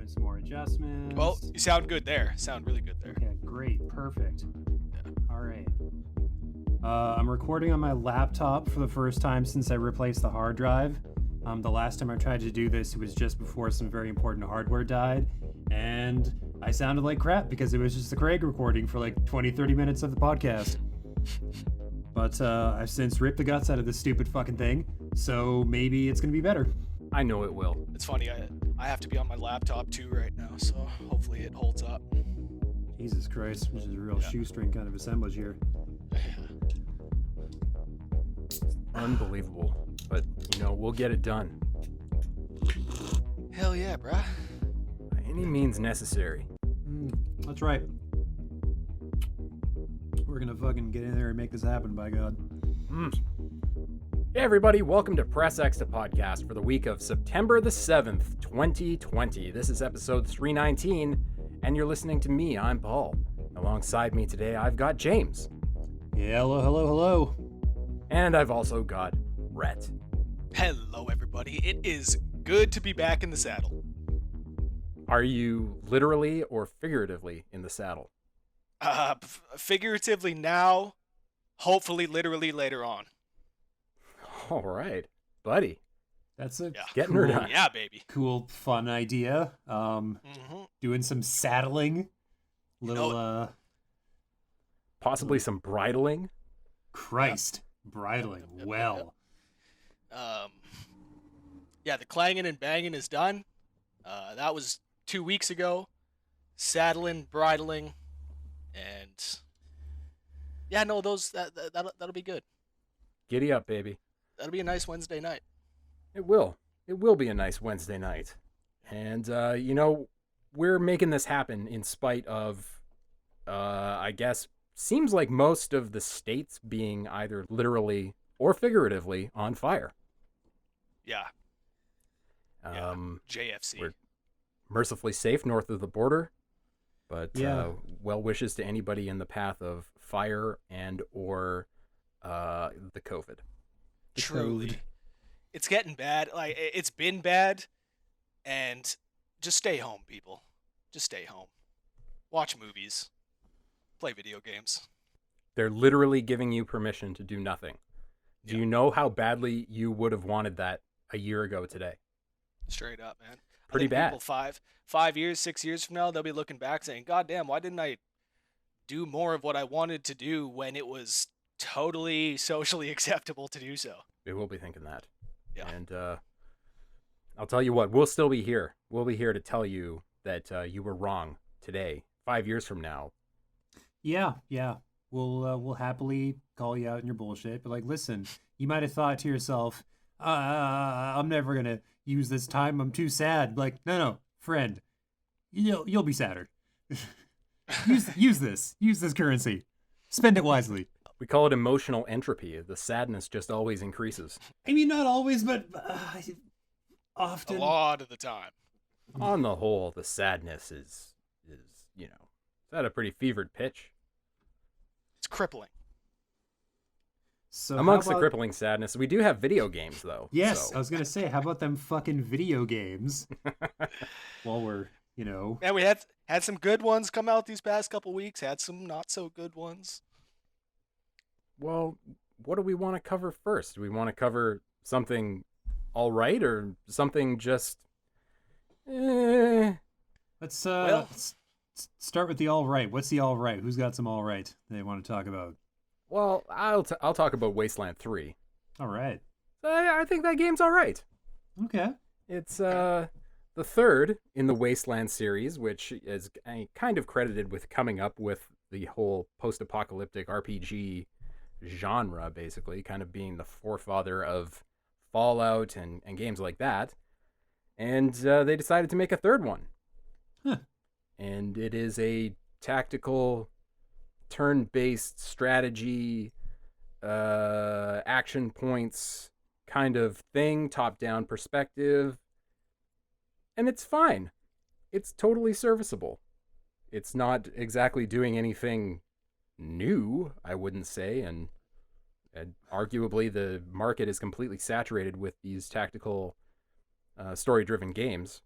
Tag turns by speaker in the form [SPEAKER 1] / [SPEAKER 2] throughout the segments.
[SPEAKER 1] doing some more adjustments.
[SPEAKER 2] Well, you sound good there. Sound really good there.
[SPEAKER 1] Okay, great, perfect.
[SPEAKER 2] Yeah.
[SPEAKER 1] All right. I'm recording on my laptop for the first time since I replaced the hard drive. The last time I tried to do this, it was just before some very important hardware died, and I sounded like crap because it was just the Craig recording for like 20-30 minutes of the podcast. But I've since ripped the guts out of this stupid fucking thing, so maybe it's gonna be better.
[SPEAKER 3] I know it will.
[SPEAKER 2] It's funny, I have to be on my laptop too right now, so hopefully it holds up.
[SPEAKER 1] Jesus Christ, this is a real shoestring kind of assemblage here.
[SPEAKER 3] Unbelievable. But, we'll get it done.
[SPEAKER 2] Hell yeah, bruh.
[SPEAKER 3] By any means necessary.
[SPEAKER 1] That's right. We're gonna fucking get in there and make this happen, by God.
[SPEAKER 3] Hey everybody, welcome to Press X to Podcast for the week of September the 7th, 2020. This is episode 319, and you're listening to me, I'm Paul. Alongside me today, I've got James.
[SPEAKER 1] Yeah, hello.
[SPEAKER 3] And I've also got Rhett.
[SPEAKER 2] Hello, everybody. It is good to be back in the saddle.
[SPEAKER 3] Are you literally or figuratively in the saddle?
[SPEAKER 2] Figuratively now, hopefully literally later on.
[SPEAKER 3] All right, buddy.
[SPEAKER 1] That's a
[SPEAKER 3] Getting her done.
[SPEAKER 2] Yeah, baby.
[SPEAKER 1] cool, fun idea. Doing some saddling.
[SPEAKER 3] Possibly some bridling.
[SPEAKER 1] Christ, bridling. Well.
[SPEAKER 2] Yeah, the clanging and banging is done. That was 2 weeks ago. Saddling, bridling, and yeah, no, that'll be good.
[SPEAKER 3] Giddy up, baby.
[SPEAKER 2] That'll be a nice Wednesday night.
[SPEAKER 3] It will. It will be a nice Wednesday night. And, we're making this happen in spite of, I guess, seems like most of the states being either literally or figuratively on fire.
[SPEAKER 2] Yeah. JFC.
[SPEAKER 3] We're mercifully safe north of the border, but
[SPEAKER 1] Yeah.
[SPEAKER 3] Well wishes to anybody in the path of fire and or the COVID.
[SPEAKER 2] Truly. It's getting bad. Like, it's been bad, and just stay home, people. Just stay home. Watch movies. Play video games.
[SPEAKER 3] They're literally giving you permission to do nothing. Do you know how badly you would have wanted that a year ago today?
[SPEAKER 2] Straight up, man.
[SPEAKER 3] Pretty
[SPEAKER 2] I think
[SPEAKER 3] bad.
[SPEAKER 2] People 5 years, 6 years from now, they'll be looking back saying, God damn, why didn't I do more of what I wanted to do when it was totally socially acceptable to do so?
[SPEAKER 3] They will be thinking that.
[SPEAKER 2] Yeah.
[SPEAKER 3] And I'll tell you what, we'll still be here. We'll be here to tell you that you were wrong today, 5 years from now.
[SPEAKER 1] Yeah. We'll happily call you out in your bullshit, but listen, you might have thought to yourself, I'm never gonna use this time. I'm too sad. No, friend, you'll be sadder. use this currency. Spend it wisely.
[SPEAKER 3] We call it emotional entropy. The sadness just always increases.
[SPEAKER 1] I mean, not always, but often.
[SPEAKER 2] A lot of the time.
[SPEAKER 3] On the whole, the sadness is at a pretty fevered pitch.
[SPEAKER 2] It's crippling.
[SPEAKER 1] So
[SPEAKER 3] Amongst the crippling sadness, we do have video games, though.
[SPEAKER 1] Yes,
[SPEAKER 3] so.
[SPEAKER 1] I was gonna say, how about them fucking video games? While we're,
[SPEAKER 2] And we had some good ones come out these past couple weeks. Had some not so good ones.
[SPEAKER 3] Well, what do we want to cover first? Do we want to cover something all right or something just...
[SPEAKER 1] Let's start with the all right. What's the all right? Who's got some all right they want to talk about?
[SPEAKER 3] Well, I'll talk about Wasteland 3.
[SPEAKER 1] All right.
[SPEAKER 3] I think that game's all right.
[SPEAKER 1] Okay.
[SPEAKER 3] It's the third in the Wasteland series, which is kind of credited with coming up with the whole post-apocalyptic RPG genre, basically, kind of being the forefather of Fallout and games like that. And they decided to make a third one.
[SPEAKER 1] Huh.
[SPEAKER 3] And it is a tactical, turn-based strategy, action points kind of thing, top-down perspective. And it's fine. It's totally serviceable. It's not exactly doing anything new, I wouldn't say, and arguably the market is completely saturated with these tactical story-driven games.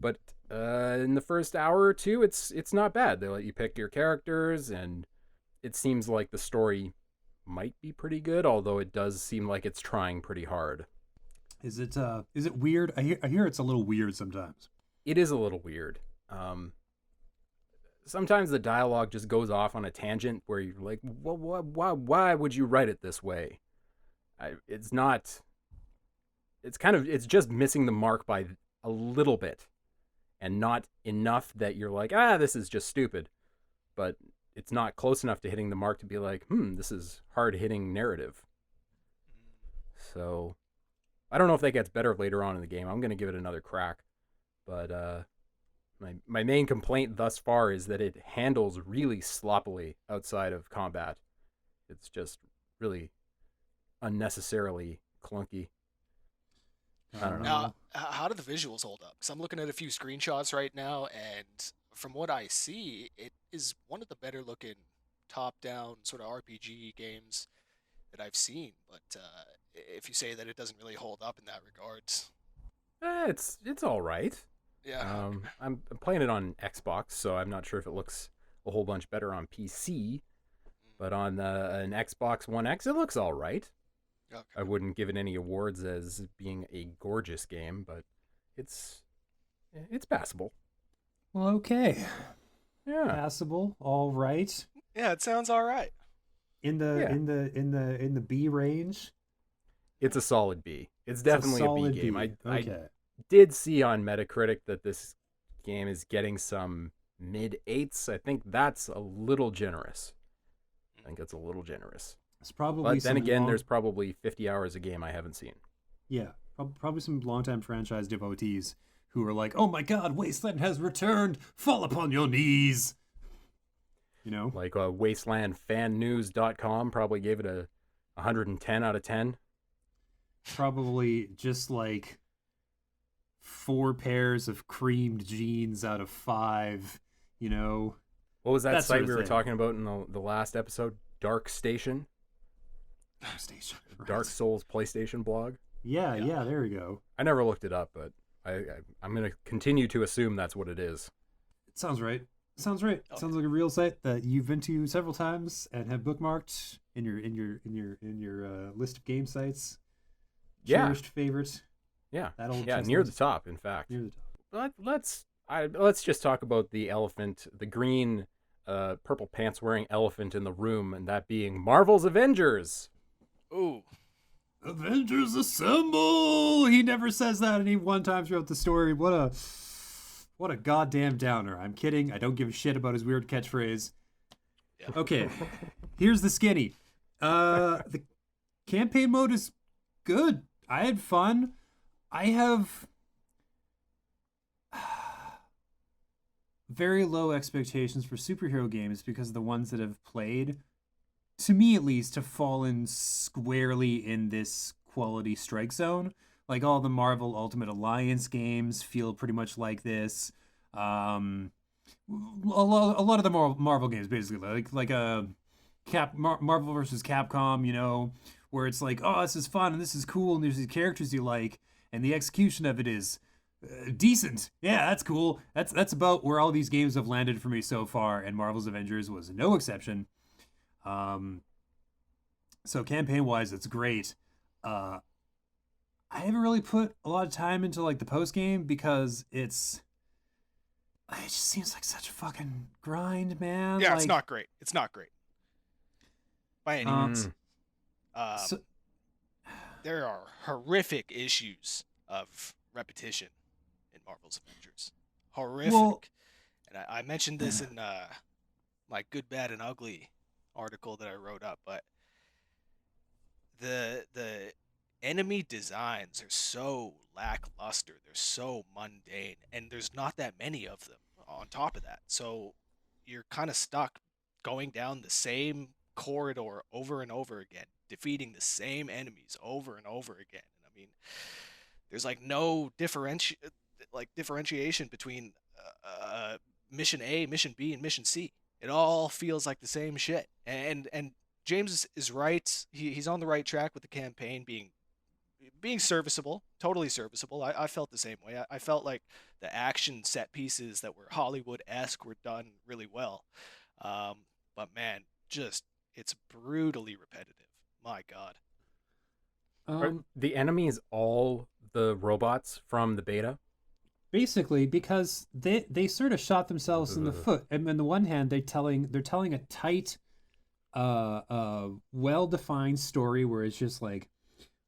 [SPEAKER 3] But in the first hour or two, it's not bad. They let you pick your characters, and it seems like the story might be pretty good, although it does seem like it's trying pretty hard.
[SPEAKER 1] Is it weird? I hear it's a little weird sometimes.
[SPEAKER 3] It is a little weird. Sometimes the dialogue just goes off on a tangent where you're like, why would you write it this way? It's just missing the mark by a little bit, and not enough that you're like, this is just stupid. But it's not close enough to hitting the mark to be like, this is hard-hitting narrative. So I don't know if that gets better later on in the game. I'm going to give it another crack. But my main complaint thus far is that it handles really sloppily outside of combat. It's just really unnecessarily clunky. I don't know.
[SPEAKER 2] Now, how do the visuals hold up? Because I'm looking at a few screenshots right now, and from what I see, it is one of the better looking top-down sort of RPG games that I've seen. But if you say that it doesn't really hold up in that regards,
[SPEAKER 3] it's all right.
[SPEAKER 2] Yeah.
[SPEAKER 3] I'm playing it on Xbox, so I'm not sure if it looks a whole bunch better on PC. But on an Xbox One X, it looks all right.
[SPEAKER 2] Okay.
[SPEAKER 3] I wouldn't give it any awards as being a gorgeous game, but it's passable.
[SPEAKER 1] Well, okay.
[SPEAKER 3] Yeah.
[SPEAKER 1] Passable. All right.
[SPEAKER 2] Yeah, it sounds all right.
[SPEAKER 1] In the B range.
[SPEAKER 3] It's a solid B. It's definitely a
[SPEAKER 1] solid
[SPEAKER 3] B game.
[SPEAKER 1] B.
[SPEAKER 3] I did see on Metacritic that this game is getting some mid-8s. I think that's a little generous.
[SPEAKER 1] It's probably.
[SPEAKER 3] But then again, there's probably 50 hours a game I haven't seen.
[SPEAKER 1] Yeah, probably some longtime franchise devotees who are like, "Oh my God, Wasteland has returned! Fall upon your knees!" You know,
[SPEAKER 3] like WastelandFanNews.com probably gave it a 110 out of 10.
[SPEAKER 1] Probably just like 4 pairs of creamed jeans out of 5. You know,
[SPEAKER 3] what was that
[SPEAKER 1] sort
[SPEAKER 3] site
[SPEAKER 1] of
[SPEAKER 3] we were
[SPEAKER 1] thing.
[SPEAKER 3] talking about in the last episode? Dark Station.
[SPEAKER 1] Station.
[SPEAKER 3] Dark Souls PlayStation blog.
[SPEAKER 1] Yeah, there we go.
[SPEAKER 3] I never looked it up, but I'm going to continue to assume that's what it is.
[SPEAKER 1] It sounds right. Sounds like a real site that you've been to several times and have bookmarked in your list of game sites. Cherished favorite.
[SPEAKER 3] Yeah.
[SPEAKER 1] That old
[SPEAKER 3] near the top, in fact.
[SPEAKER 1] Near the top.
[SPEAKER 3] But let's just talk about the elephant, the green, purple pants wearing elephant in the room, and that being Marvel's Avengers.
[SPEAKER 2] Ooh.
[SPEAKER 1] Avengers assemble! He never says that any one time throughout the story. What a goddamn downer. I'm kidding. I don't give a shit about his weird catchphrase.
[SPEAKER 2] Yeah.
[SPEAKER 1] Okay, here's the skinny. The campaign mode is good. I had fun. I have very low expectations for superhero games because the ones that have played, to me at least, have fallen squarely in this quality strike zone. Like all the Marvel Ultimate Alliance games feel pretty much like this. A lot of the Marvel games basically like a Marvel versus Capcom, you know, where it's like, oh, this is fun and this is cool and there's these characters you like and the execution of it is decent. Yeah, that's cool. That's about where all these games have landed for me so far, and Marvel's Avengers was no exception. So campaign-wise, it's great. I haven't really put a lot of time into like the post game because it just seems like such a fucking grind, man.
[SPEAKER 2] Yeah,
[SPEAKER 1] like,
[SPEAKER 2] it's not great. It's not great by any means. There are horrific issues of repetition in Marvel's Avengers. Horrific.
[SPEAKER 1] Well,
[SPEAKER 2] and I mentioned this in my Good, Bad, and Ugly article that I wrote up, but the enemy designs are so lackluster. They're so mundane, and there's not that many of them on top of that. So you're kind of stuck going down the same corridor over and over again, defeating the same enemies over and over again. And I mean, there's like no differentiation between mission A, mission B, and mission C. It all feels like the same shit. And James is right. He's on the right track with the campaign being being serviceable, totally serviceable. I felt the same way. I felt like the action set pieces that were Hollywood-esque were done really well. But man, just it's brutally repetitive. My God.
[SPEAKER 3] Are the enemies all the robots from the beta?
[SPEAKER 1] Basically, because they sort of shot themselves in the foot. And on the one hand, they're telling a tight, well-defined story where it's just like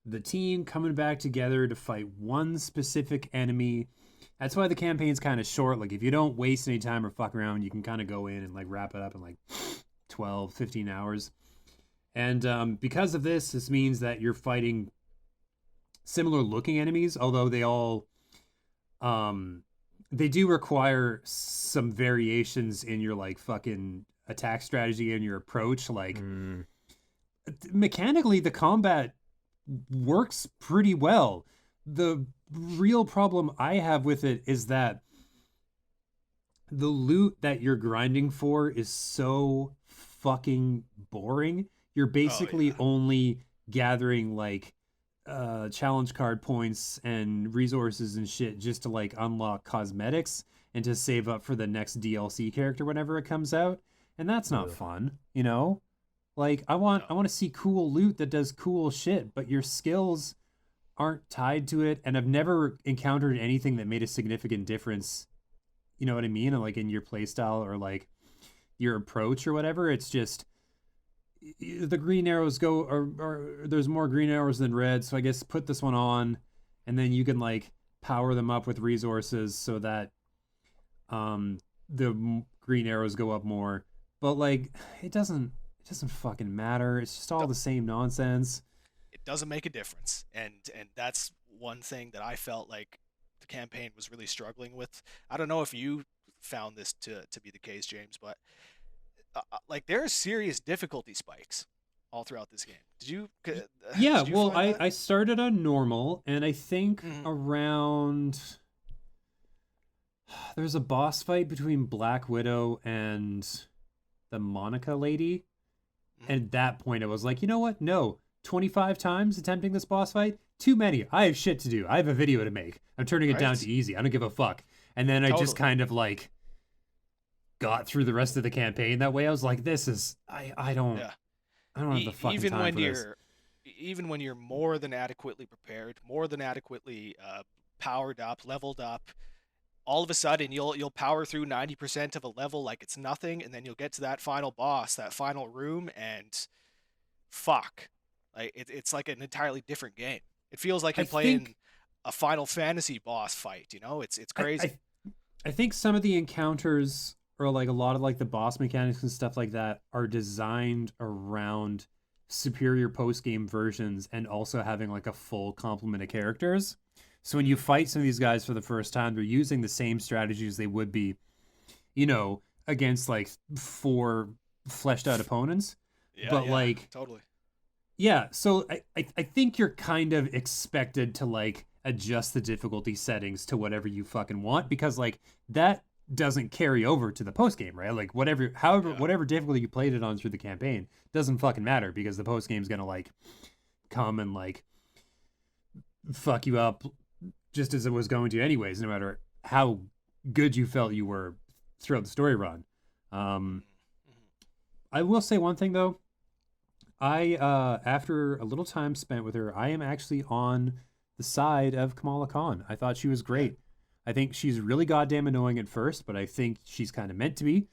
[SPEAKER 1] the team coming back together to fight one specific enemy. That's why the campaign's kind of short. Like, if you don't waste any time or fuck around, you can kind of go in and like wrap it up in like 12, 15 hours. And because of this means that you're fighting similar looking enemies, although they all they do require some variations in your like fucking attack strategy and your approach. Like mechanically, the combat works pretty well. The real problem I have with it is that the loot that you're grinding for is so fucking boring. You're basically only gathering like challenge card points and resources and shit just to like unlock cosmetics and to save up for the next DLC character whenever it comes out. And that's not fun, you know? Like I want to see cool loot that does cool shit, but your skills aren't tied to it, and I've never encountered anything that made a significant difference. You know what I mean? Like in your playstyle or like your approach or whatever. It's just the green arrows go, or there's more green arrows than red, so I guess put this one on, and then you can like power them up with resources so that the green arrows go up more. But like it doesn't fucking matter. It's just all the same nonsense.
[SPEAKER 2] It doesn't make a difference, and that's one thing that I felt like the campaign was really struggling with. I don't know if you found this to be the case, James, but like there are serious difficulty spikes all throughout this game. Did you?
[SPEAKER 1] Yeah,
[SPEAKER 2] did you
[SPEAKER 1] well,
[SPEAKER 2] find that?
[SPEAKER 1] I started on normal, and I think around there's a boss fight between Black Widow and the Monica lady. And at that point, I was like, you know what? No, 25 times attempting this boss fight, too many. I have shit to do. I have a video to make. I'm turning it down to easy. I don't give a fuck. And then I just kind of like got through the rest of the campaign that way. I was like, this is I don't have the fucking
[SPEAKER 2] even
[SPEAKER 1] time
[SPEAKER 2] when
[SPEAKER 1] for
[SPEAKER 2] you're
[SPEAKER 1] this.
[SPEAKER 2] even when you're more than adequately prepared, more than adequately powered up, leveled up. All of a sudden, you'll power through 90% of a level like it's nothing, and then you'll get to that final boss, that final room, and fuck, like it's like an entirely different game. It feels like you're playing a Final Fantasy boss fight. You know, it's crazy.
[SPEAKER 1] I think some of the encounters or like a lot of like the boss mechanics and stuff like that are designed around superior post-game versions and also having like a full complement of characters. So when you fight some of these guys for the first time, they're using the same strategies they would be, you know, against like 4 fleshed out opponents. But like
[SPEAKER 2] totally.
[SPEAKER 1] Yeah, so I think you're kind of expected to like adjust the difficulty settings to whatever you fucking want, because like that doesn't carry over to the post game, right? Like whatever difficulty you played it on through the campaign doesn't fucking matter, because the post game's gonna like come and like fuck you up just as it was going to anyways, no matter how good you felt you were throughout the story run. I will say one thing though. I after a little time spent with her, I am actually on the side of Kamala Khan. I thought she was great. I think she's really goddamn annoying at first, but I think she's kind of meant to be,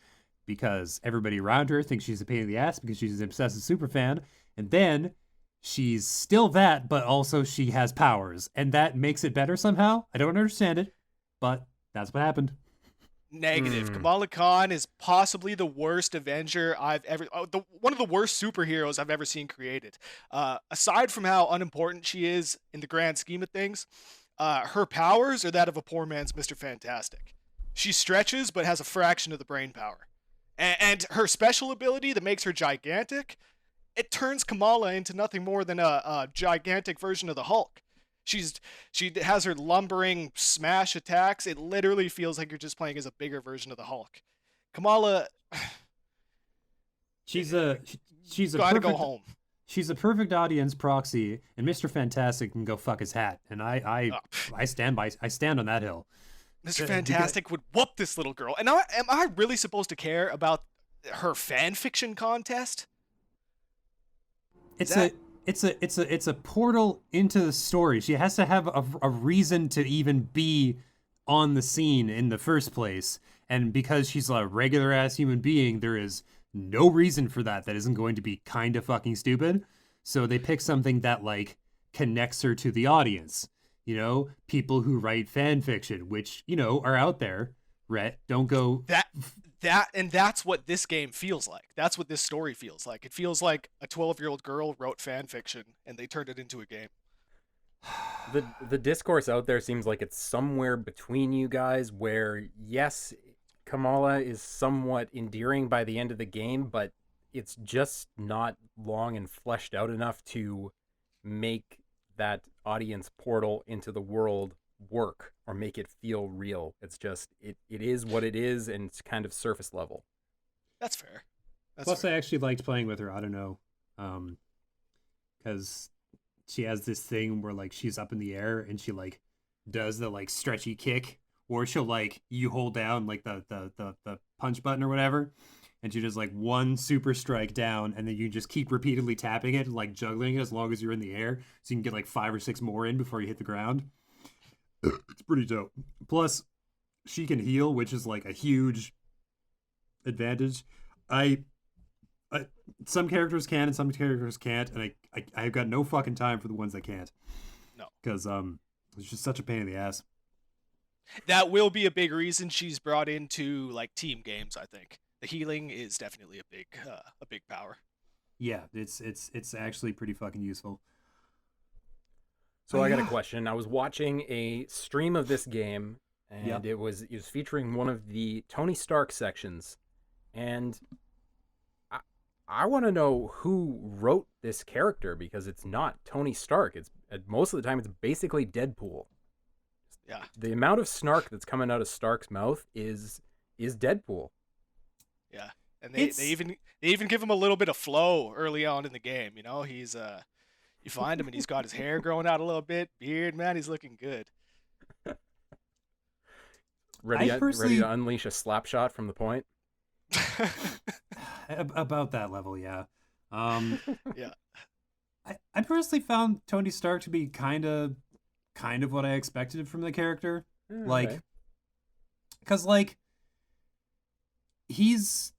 [SPEAKER 1] because everybody around her thinks she's a pain in the ass because she's an obsessive super fan. And then she's still that, but also she has powers, and that makes it better somehow. I don't understand it, but that's what happened.
[SPEAKER 2] Negative. Kamala Khan is possibly the worst Avenger I've ever... one of the worst superheroes I've ever seen created. Aside from how unimportant she is in the grand scheme of things, her powers are that of a poor man's Mr. Fantastic. She stretches, but has a fraction of the brain power. And her special ability that makes her gigantic, it turns Kamala into nothing more than a gigantic version of the Hulk. She has her lumbering smash attacks. It literally feels like you're just playing as a bigger version of the Hulk. Kamala,
[SPEAKER 1] she's a
[SPEAKER 2] gotta
[SPEAKER 1] perfect,
[SPEAKER 2] go home.
[SPEAKER 1] she's a perfect audience proxy, and Mr. Fantastic can go fuck his hat, and
[SPEAKER 2] Oh,
[SPEAKER 1] I stand on that hill.
[SPEAKER 2] Mr.
[SPEAKER 1] Because
[SPEAKER 2] Fantastic would whoop this little girl. And now, am I really supposed to care about her fan fiction contest?
[SPEAKER 1] it's a portal into the story. She has to have a reason to even be on the scene in the first place, and because she's a regular ass human being, there is no reason for that isn't going to be kind of fucking stupid. So they pick something that like connects her to the audience. You know, people who write fan fiction, which, you know, are out there. Rhett, don't go
[SPEAKER 2] That's what this game feels like. That's what this story feels like. It feels like a 12-year-old girl wrote fan fiction and they turned it into a game.
[SPEAKER 3] The discourse out there seems like it's somewhere between you guys, where yes, Kamala is somewhat endearing by the end of the game, but it's just not long and fleshed out enough to make that audience portal into the world work or make it feel real. It's just it is what it is, and it's kind of surface level.
[SPEAKER 2] That's fair.
[SPEAKER 1] Plus, I actually liked playing with her. I don't know, because she has this thing where like she's up in the air and she like does the like stretchy kick, or she'll like you hold down like the punch button or whatever, and she does like one super strike down, and then you just keep repeatedly tapping it, like juggling it as long as you're in the air, so you can get like 5 or 6 more in before you hit the ground. It's pretty dope. Plus, she can heal, which is like a huge advantage. Some characters can and some characters can't, and I've got no fucking time for the ones that can't.
[SPEAKER 2] No,
[SPEAKER 1] because it's just such a pain in the ass.
[SPEAKER 2] That will be a big reason she's brought into like team games. I think the healing is definitely a big power.
[SPEAKER 1] Yeah, it's actually pretty fucking useful.
[SPEAKER 3] So I got a question. I was watching a stream of this game, and
[SPEAKER 1] Yep.
[SPEAKER 3] it was featuring one of the Tony Stark sections, and I want to know who wrote this character, because it's not Tony Stark. It's most of the time it's basically Deadpool.
[SPEAKER 2] Yeah,
[SPEAKER 3] The amount of snark that's coming out of Stark's mouth is Deadpool.
[SPEAKER 2] yeah, and they even give him a little bit of flow early on in the game. You know, he's you find him and he's got his hair growing out a little bit, beard, man, he's looking good.
[SPEAKER 3] Ready to unleash a slap shot from the point.
[SPEAKER 1] About that level, yeah.
[SPEAKER 2] Yeah.
[SPEAKER 1] I personally found Tony Stark to be kind of what I expected from the character. Like, because like he's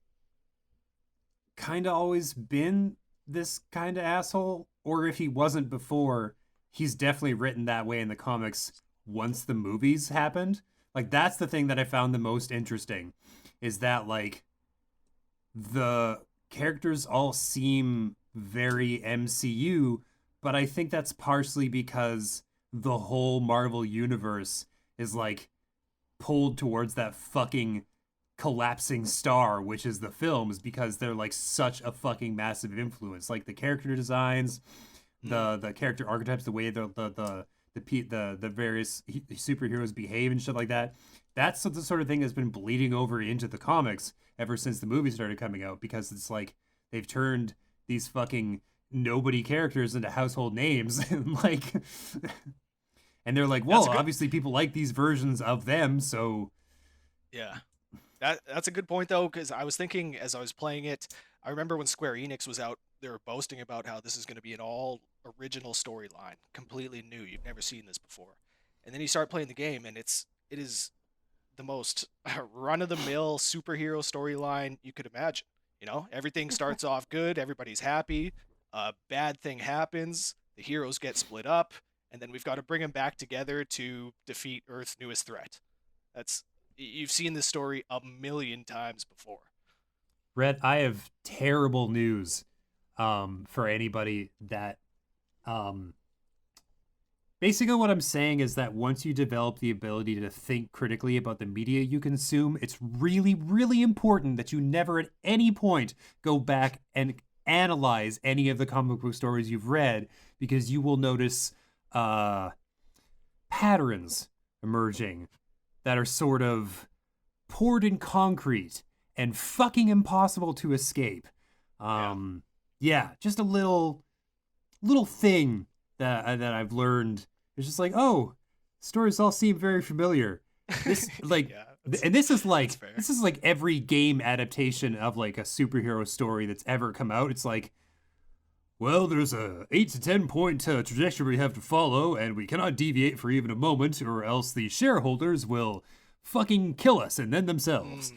[SPEAKER 1] kind of always been this kind of asshole, or if he wasn't before, he's definitely written that way in the comics once the movies happened. Like, that's the thing that I found the most interesting, is that like the characters all seem very MCU, but I think that's partially because the whole Marvel universe is like pulled towards that fucking collapsing star, which is the films, because they're like such a fucking massive influence. Like the character designs, the character archetypes, the way the various superheroes behave and shit like that. That's the sort of thing that's been bleeding over into the comics ever since the movies started coming out, because it's like they've turned these fucking nobody characters into household names and like and they're like, well, obviously people like these versions of them, so
[SPEAKER 2] yeah. That's a good point, though, because I was thinking as I was playing it, I remember when Square Enix was out, they were boasting about how this is going to be an all original storyline, completely new. You've never seen this before. And then you start playing the game, and it is the most run-of-the-mill superhero storyline you could imagine. You know, everything starts off good, everybody's happy, a bad thing happens, the heroes get split up, and then we've got to bring them back together to defeat Earth's newest threat. You've seen this story a million times before.
[SPEAKER 1] Rhett, I have terrible news for anybody that basically what I'm saying is that once you develop the ability to think critically about the media you consume, it's really, really important that you never at any point go back and analyze any of the comic book stories you've read, because you will notice patterns emerging that are sort of poured in concrete and fucking impossible to escape. Yeah, just a little little thing that I've learned. It's just like, oh, stories all seem very familiar. This like, and this is like every game adaptation of like a superhero story that's ever come out. It's like, well, there's a 8 to 10 point trajectory we have to follow, and we cannot deviate for even a moment, or else the shareholders will fucking kill us and then themselves.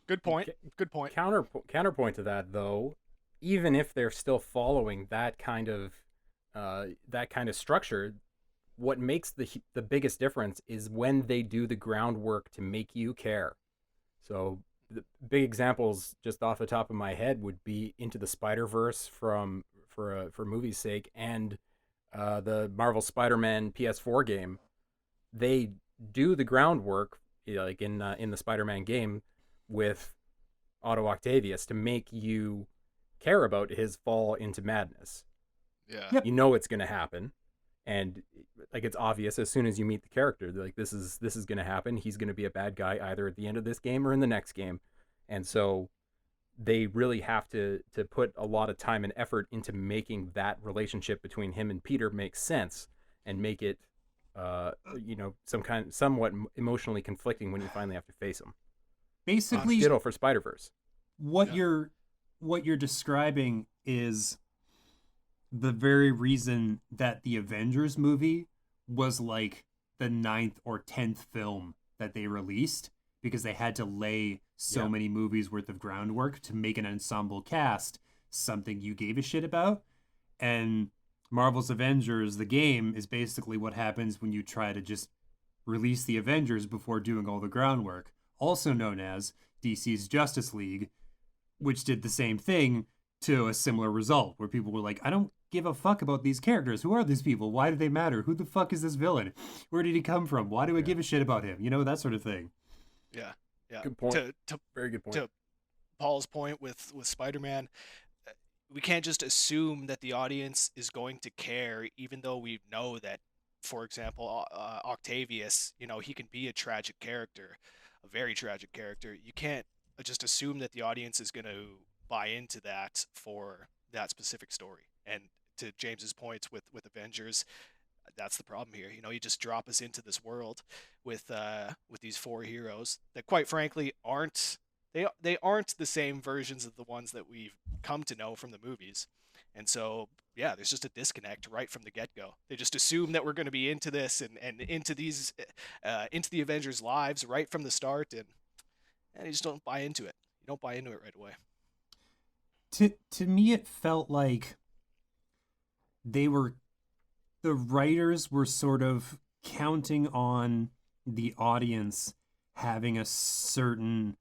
[SPEAKER 2] Good point. Good point.
[SPEAKER 3] Counterpoint to that, though, even if they're still following that kind of structure, what makes the biggest difference is when they do the groundwork to make you care. So the big examples just off the top of my head would be Into the Spider-Verse for movie's sake, and the Marvel Spider-Man PS4 game. They do the groundwork, like in the Spider-Man game, with Otto Octavius to make you care about his fall into madness.
[SPEAKER 2] Yeah,
[SPEAKER 1] Yep.
[SPEAKER 3] You know it's going to happen, and like it's obvious as soon as you meet the character. Like this is going to happen. He's going to be a bad guy either at the end of this game or in the next game, and so they really have to put a lot of time and effort into making that relationship between him and Peter make sense and make it somewhat emotionally conflicting when you finally have to face him.
[SPEAKER 1] Basically,
[SPEAKER 3] ditto for Spider-Verse.
[SPEAKER 1] What you're describing is the very reason that the Avengers movie was like the 9th or 10th film that they released, because they had to lay so many movies worth of groundwork to make an ensemble cast something you gave a shit about. And Marvel's Avengers, the game, is basically what happens when you try to just release the Avengers before doing all the groundwork. Also known as DC's Justice League, which did the same thing to a similar result, where people were like, I don't give a fuck about these characters. Who are these people? Why do they matter? Who the fuck is this villain? Where did he come from? Why do I give a shit about him? You know, that sort of thing.
[SPEAKER 2] Yeah.
[SPEAKER 3] Good point. Very good point.
[SPEAKER 2] To Paul's point with Spider-Man, we can't just assume that the audience is going to care, even though we know that, for example, Octavius, he can be a tragic character, a very tragic character. You can't just assume that the audience is going to buy into that for that specific story. And to James's points with Avengers, that's the problem here. You just drop us into this world with these 4 heroes that, quite frankly, aren't the same versions of the ones that we've come to know from the movies. And so, yeah, there's just a disconnect right from the get-go. They just assume that we're going to be into this and into these into the Avengers' lives right from the start, and you just don't buy into it. You don't buy into it right away.
[SPEAKER 1] To me, it felt like the writers were sort of counting on the audience having a certain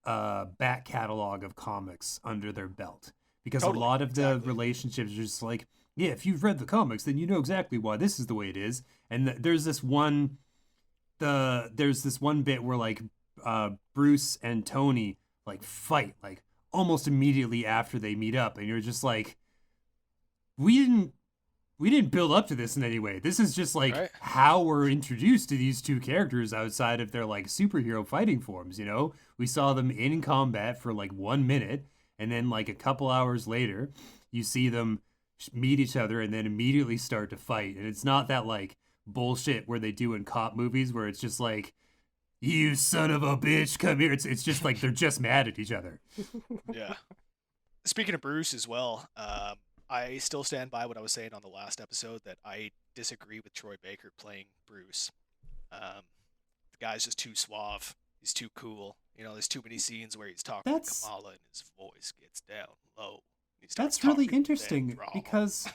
[SPEAKER 1] back catalog of comics under their belt, because a lot of the relationships are just like, yeah, if you've read the comics, then you know exactly why this is the way it is. And there's this one bit where like Bruce and Tony like fight like almost immediately after they meet up, and you're just like, we didn't build up to this in any way. This is just like how we're introduced to these two characters outside of their like superhero fighting forms. We saw them in combat for like 1 minute, and then like a couple hours later, you see them meet each other and then immediately start to fight. And it's not that like bullshit where they do in cop movies where it's just like, you son of a bitch, come here. It's just like they're just mad at each other.
[SPEAKER 2] Yeah. Speaking of Bruce as well, I still stand by what I was saying on the last episode, that I disagree with Troy Baker playing Bruce. The guy's just too suave. He's too cool. There's too many scenes where he's talking to Kamala and his voice gets down low.
[SPEAKER 1] That's really interesting, because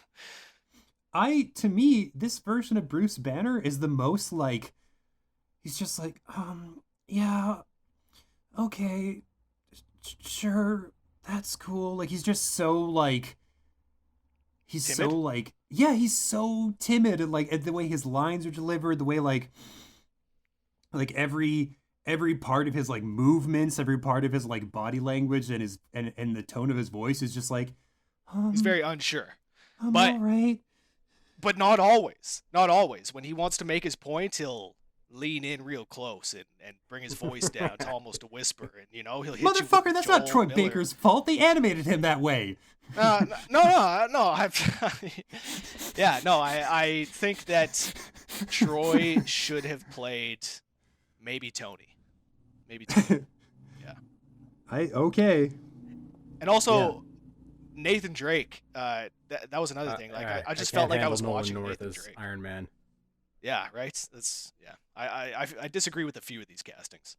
[SPEAKER 1] to me, this version of Bruce Banner is the most like, he's just like, yeah, okay, sure, that's cool. Like, he's just so like, he's timid? So like, yeah, he's so timid, and like the way his lines are delivered, the way like every part of his like movements, every part of his like body language and his and the tone of his voice is just like,
[SPEAKER 2] he's very unsure.
[SPEAKER 1] But all right.
[SPEAKER 2] But not always. Not always. When he wants to make his point, he'll lean in real close and bring his voice down to almost a whisper, and he'll hit
[SPEAKER 1] Motherfucker,
[SPEAKER 2] you with
[SPEAKER 1] that's not
[SPEAKER 2] Joel
[SPEAKER 1] Troy
[SPEAKER 2] Miller.
[SPEAKER 1] Baker's fault. They animated him that way.
[SPEAKER 2] No. I think that Troy should have played maybe Tony.
[SPEAKER 1] Okay.
[SPEAKER 2] And also Nathan Drake. That was another thing. Like I just felt like I was watching Nathan Drake.
[SPEAKER 3] Iron Man.
[SPEAKER 2] Yeah, right. I disagree with a few of these castings.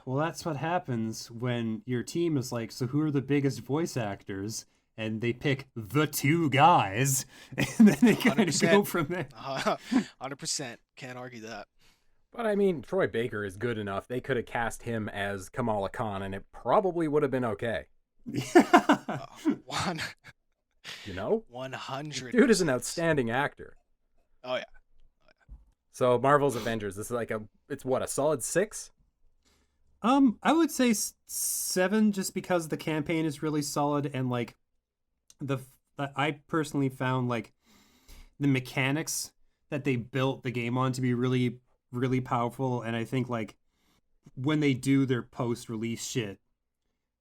[SPEAKER 1] Well, that's what happens when your team is like, so who are the biggest voice actors? And they pick the two guys, and then they kind of go from there.
[SPEAKER 2] 100%. Can't argue that.
[SPEAKER 3] But I mean, Troy Baker is good enough. They could have cast him as Kamala Khan, and it probably would have been okay.
[SPEAKER 2] One. 100.
[SPEAKER 3] Dude is an outstanding actor.
[SPEAKER 2] Oh yeah.
[SPEAKER 3] So Marvel's Avengers. This is like it's what, a solid 6?
[SPEAKER 1] I would say 7, just because the campaign is really solid, and like I personally found like the mechanics that they built the game on to be really, really powerful. And I think like when they do their post-release shit,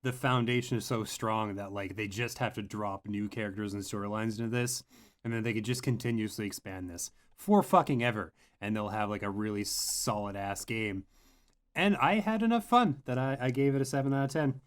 [SPEAKER 1] the foundation is so strong that like they just have to drop new characters and storylines into this, and then they could just continuously expand this for fucking ever, and they'll have like a really solid ass game. And I had enough fun that I gave it a 7 out of 10,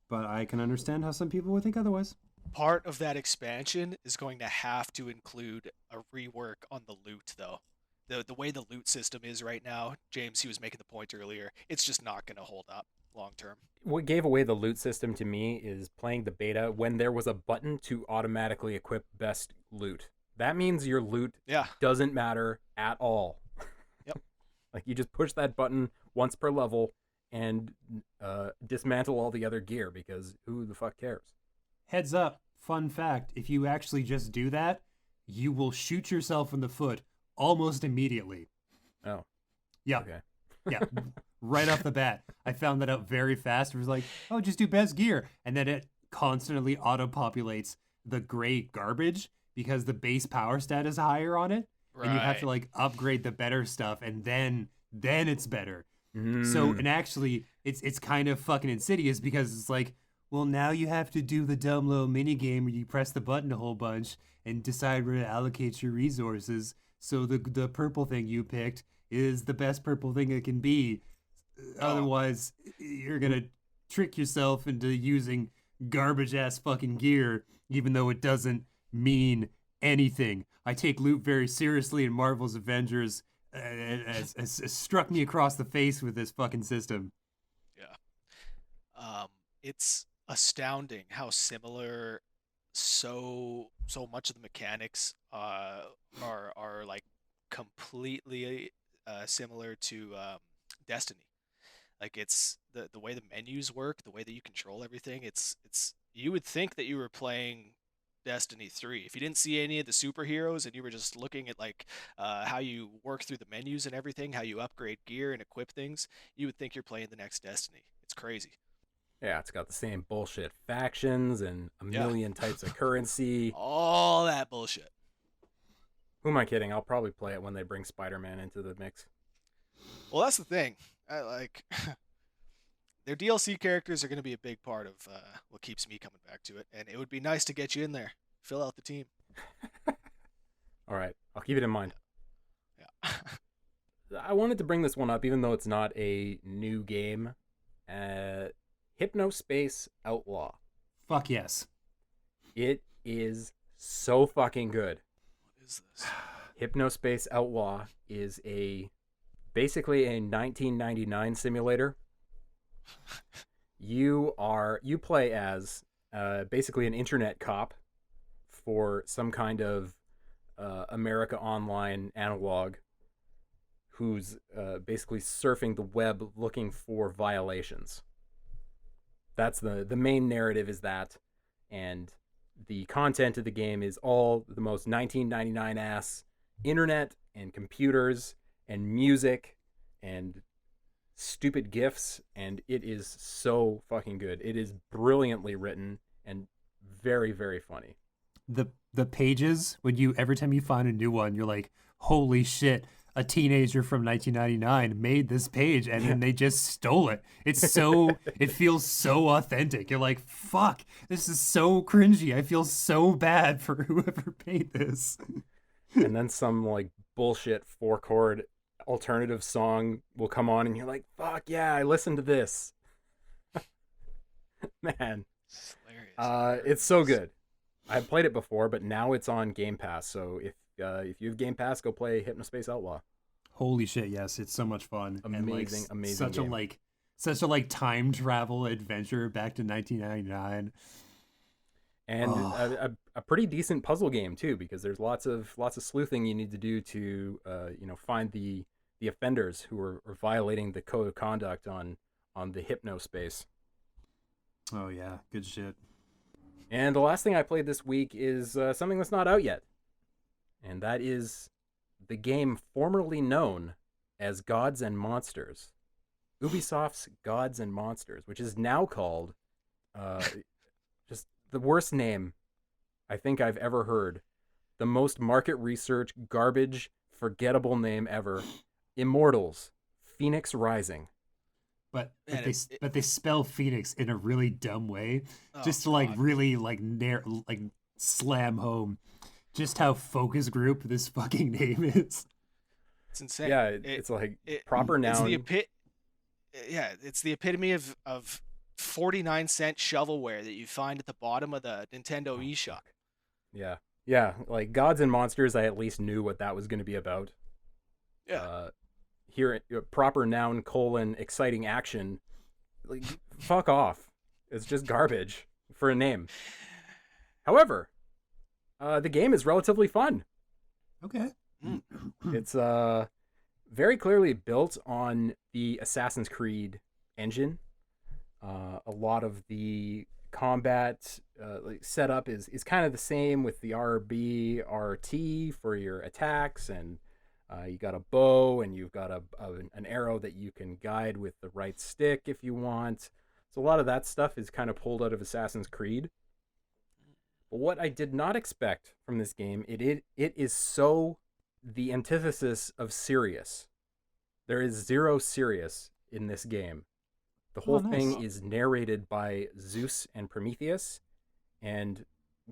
[SPEAKER 1] but I can understand how some people would think otherwise.
[SPEAKER 2] Part of that expansion is going to have to include a rework on the loot, though. The way the loot system is right now, James, he was making the point earlier, it's just not going to hold up long term.
[SPEAKER 3] What gave away the loot system to me is playing the beta when there was a button to automatically equip best loot. That means your loot doesn't matter at all.
[SPEAKER 2] Yep.
[SPEAKER 3] Like you just push that button once per level and dismantle all the other gear, because who the fuck cares?
[SPEAKER 1] Heads up, fun fact, if you actually just do that, you will shoot yourself in the foot almost immediately.
[SPEAKER 3] Oh.
[SPEAKER 1] Yeah.
[SPEAKER 3] Okay.
[SPEAKER 1] Yeah. Right off the bat. I found that out very fast. It was like, oh, just do best gear. And then it constantly auto-populates the gray garbage because the base power stat is higher on it. Right. And you have to like upgrade the better stuff, and then it's better. So, and actually, it's kind of fucking insidious, because it's like, well, now you have to do the dumb little mini game where you press the button a whole bunch and decide where to allocate your resources. So the purple thing you picked is the best purple thing it can be. Otherwise, you're gonna trick yourself into using garbage ass fucking gear, even though it doesn't mean anything. I take loot very seriously, and Marvel's Avengers has struck me across the face with this fucking system.
[SPEAKER 2] Yeah. It's astounding how similar so much of the mechanics are like completely similar to Destiny. Like it's the way the menus work, the way that you control everything. It's you would think that you were playing Destiny 3 if you didn't see any of the superheroes and you were just looking at like how you work through the menus and everything, how you upgrade gear and equip things. You would think you're playing the next Destiny. It's crazy.
[SPEAKER 3] Yeah, it's got the same bullshit factions and a million types of currency.
[SPEAKER 2] All that bullshit.
[SPEAKER 3] Who am I kidding? I'll probably play it when they bring Spider-Man into the mix.
[SPEAKER 2] Well, that's the thing. Their DLC characters are going to be a big part of what keeps me coming back to it, and it would be nice to get you in there, fill out the team.
[SPEAKER 3] All right, I'll keep it in mind.
[SPEAKER 2] Yeah.
[SPEAKER 3] I wanted to bring this one up, even though it's not a new game. Hypno Outlaw.
[SPEAKER 1] Fuck yes.
[SPEAKER 3] It is so fucking good.
[SPEAKER 2] What is this?
[SPEAKER 3] Hypno Outlaw is basically a 1999 simulator. You play as basically an internet cop for some kind of America Online analog who's basically surfing the web looking for violations. That's the main narrative is that, and the content of the game is all the most 1999 ass internet and computers and music and stupid GIFs, and it is so fucking good. It is brilliantly written and very, very funny.
[SPEAKER 1] The pages, when every time you find a new one, you're like, holy shit, a teenager from 1999 made this page and then they just stole it. It feels so authentic. You're like, fuck, this is so cringy. I feel so bad for whoever made this.
[SPEAKER 3] And then some like bullshit 4-chord alternative song will come on and you're like, fuck yeah, I listened to this. Man.
[SPEAKER 2] It's hilarious.
[SPEAKER 3] It's so good. I've played it before, but now it's on Game Pass. So if you have Game Pass, go play Hypnospace Outlaw.
[SPEAKER 1] Holy shit, yes, it's so much fun.
[SPEAKER 3] Amazing, amazing
[SPEAKER 1] such
[SPEAKER 3] game.
[SPEAKER 1] such a time travel adventure back to 1999.
[SPEAKER 3] And a pretty decent puzzle game too, because there's lots of sleuthing you need to do to find the offenders who are violating the code of conduct on the Hypno space.
[SPEAKER 1] Oh yeah, good shit.
[SPEAKER 3] And the last thing I played this week is something that's not out yet. And that is the game formerly known as Gods and Monsters. Ubisoft's Gods and Monsters, which is now called just the worst name I think I've ever heard. The most market research, garbage, forgettable name ever. Immortals Fenyx Rising.
[SPEAKER 1] But
[SPEAKER 2] Man,
[SPEAKER 1] they spell Phoenix in a really dumb way,
[SPEAKER 2] Oh,
[SPEAKER 1] just to
[SPEAKER 2] God.
[SPEAKER 1] really slam home just how focus group this fucking name is.
[SPEAKER 2] It's insane.
[SPEAKER 3] Yeah, it's like proper noun.
[SPEAKER 2] It's the epitome of 49-cent shovelware that you find at the bottom of the Nintendo eShop.
[SPEAKER 3] Yeah, like Gods and Monsters, I at least knew what that was going to be about.
[SPEAKER 2] Yeah.
[SPEAKER 3] Here, proper noun, exciting action. Like, fuck off. It's just garbage for a name. However, the game is relatively fun.
[SPEAKER 1] Okay.
[SPEAKER 3] It's very clearly built on the Assassin's Creed engine. A lot of the combat setup is kind of the same with the RB, RT for your attacks, and you got a bow and you've got an arrow that you can guide with the right stick if you want. So a lot of that stuff is kind of pulled out of Assassin's Creed. But what I did not expect from this game, it is so the antithesis of serious. There is zero serious in this game. The whole thing is narrated by Zeus and Prometheus, and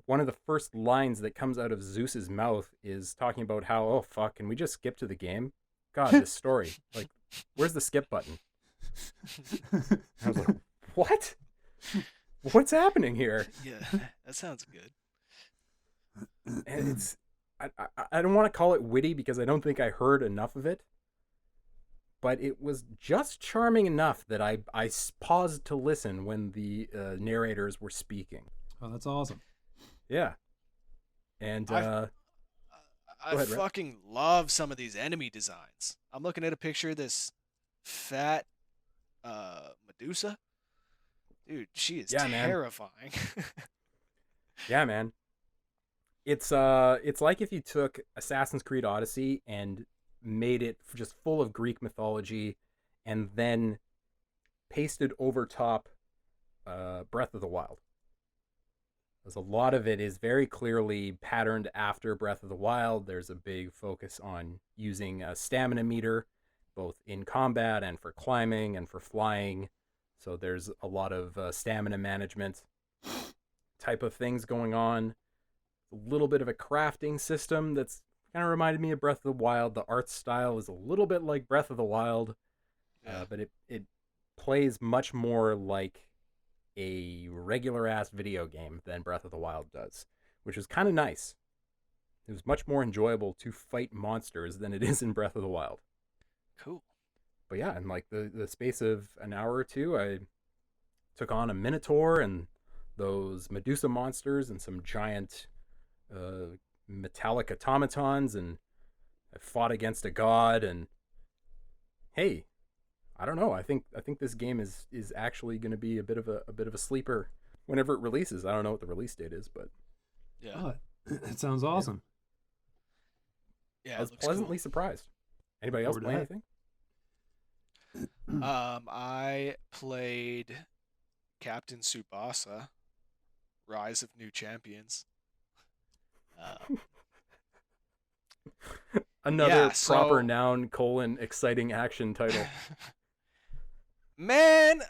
[SPEAKER 3] one of the first lines that comes out of Zeus's mouth is talking about how, oh fuck, can we just skip to the game? God, this story. Like, where's the skip button? I was like, what? What's happening here?
[SPEAKER 2] Yeah, that sounds good.
[SPEAKER 3] And it's I don't want to call it witty because I don't think I heard enough of it. But it was just charming enough that I paused to listen when the narrators were speaking.
[SPEAKER 1] Oh, that's awesome.
[SPEAKER 3] Yeah. And
[SPEAKER 2] I
[SPEAKER 3] ahead, Rhett.
[SPEAKER 2] fucking love some of these enemy designs. I'm looking at a picture of this fat Medusa. Dude, she is
[SPEAKER 3] Yeah, man.
[SPEAKER 2] terrifying.
[SPEAKER 3] Yeah, man. It's like if you took Assassin's Creed Odyssey and made it just full of Greek mythology and then pasted over top Breath of the Wild. Because a lot of it is very clearly patterned after Breath of the Wild. There's a big focus on using a stamina meter, both in combat and for climbing and for flying. So there's a lot of stamina management type of things going on. A little bit of a crafting system that's kind of reminded me of Breath of the Wild. The art style is a little bit like Breath of the Wild, but it plays much more like a regular ass video game than Breath of the Wild does, which is kind of nice. It was much more enjoyable to fight monsters than it is in Breath of the Wild.
[SPEAKER 2] Cool.
[SPEAKER 3] But yeah, in like the space of an hour or two, I took on a Minotaur and those Medusa monsters and some giant metallic automatons, and I fought against a god. And hey, I don't know. I think this game is actually going to be a bit of a sleeper whenever it releases. I don't know what the release date is, but
[SPEAKER 2] Yeah.
[SPEAKER 1] Oh, that sounds awesome.
[SPEAKER 2] Yeah.
[SPEAKER 3] I was
[SPEAKER 2] it looks
[SPEAKER 3] pleasantly surprised. Anybody else
[SPEAKER 1] Forward to
[SPEAKER 3] play
[SPEAKER 1] that.
[SPEAKER 3] anything?
[SPEAKER 2] cool. I played Captain Tsubasa, Rise of New Champions.
[SPEAKER 3] Another
[SPEAKER 2] Yeah,
[SPEAKER 3] proper
[SPEAKER 2] so
[SPEAKER 3] noun colon exciting action title.
[SPEAKER 2] man,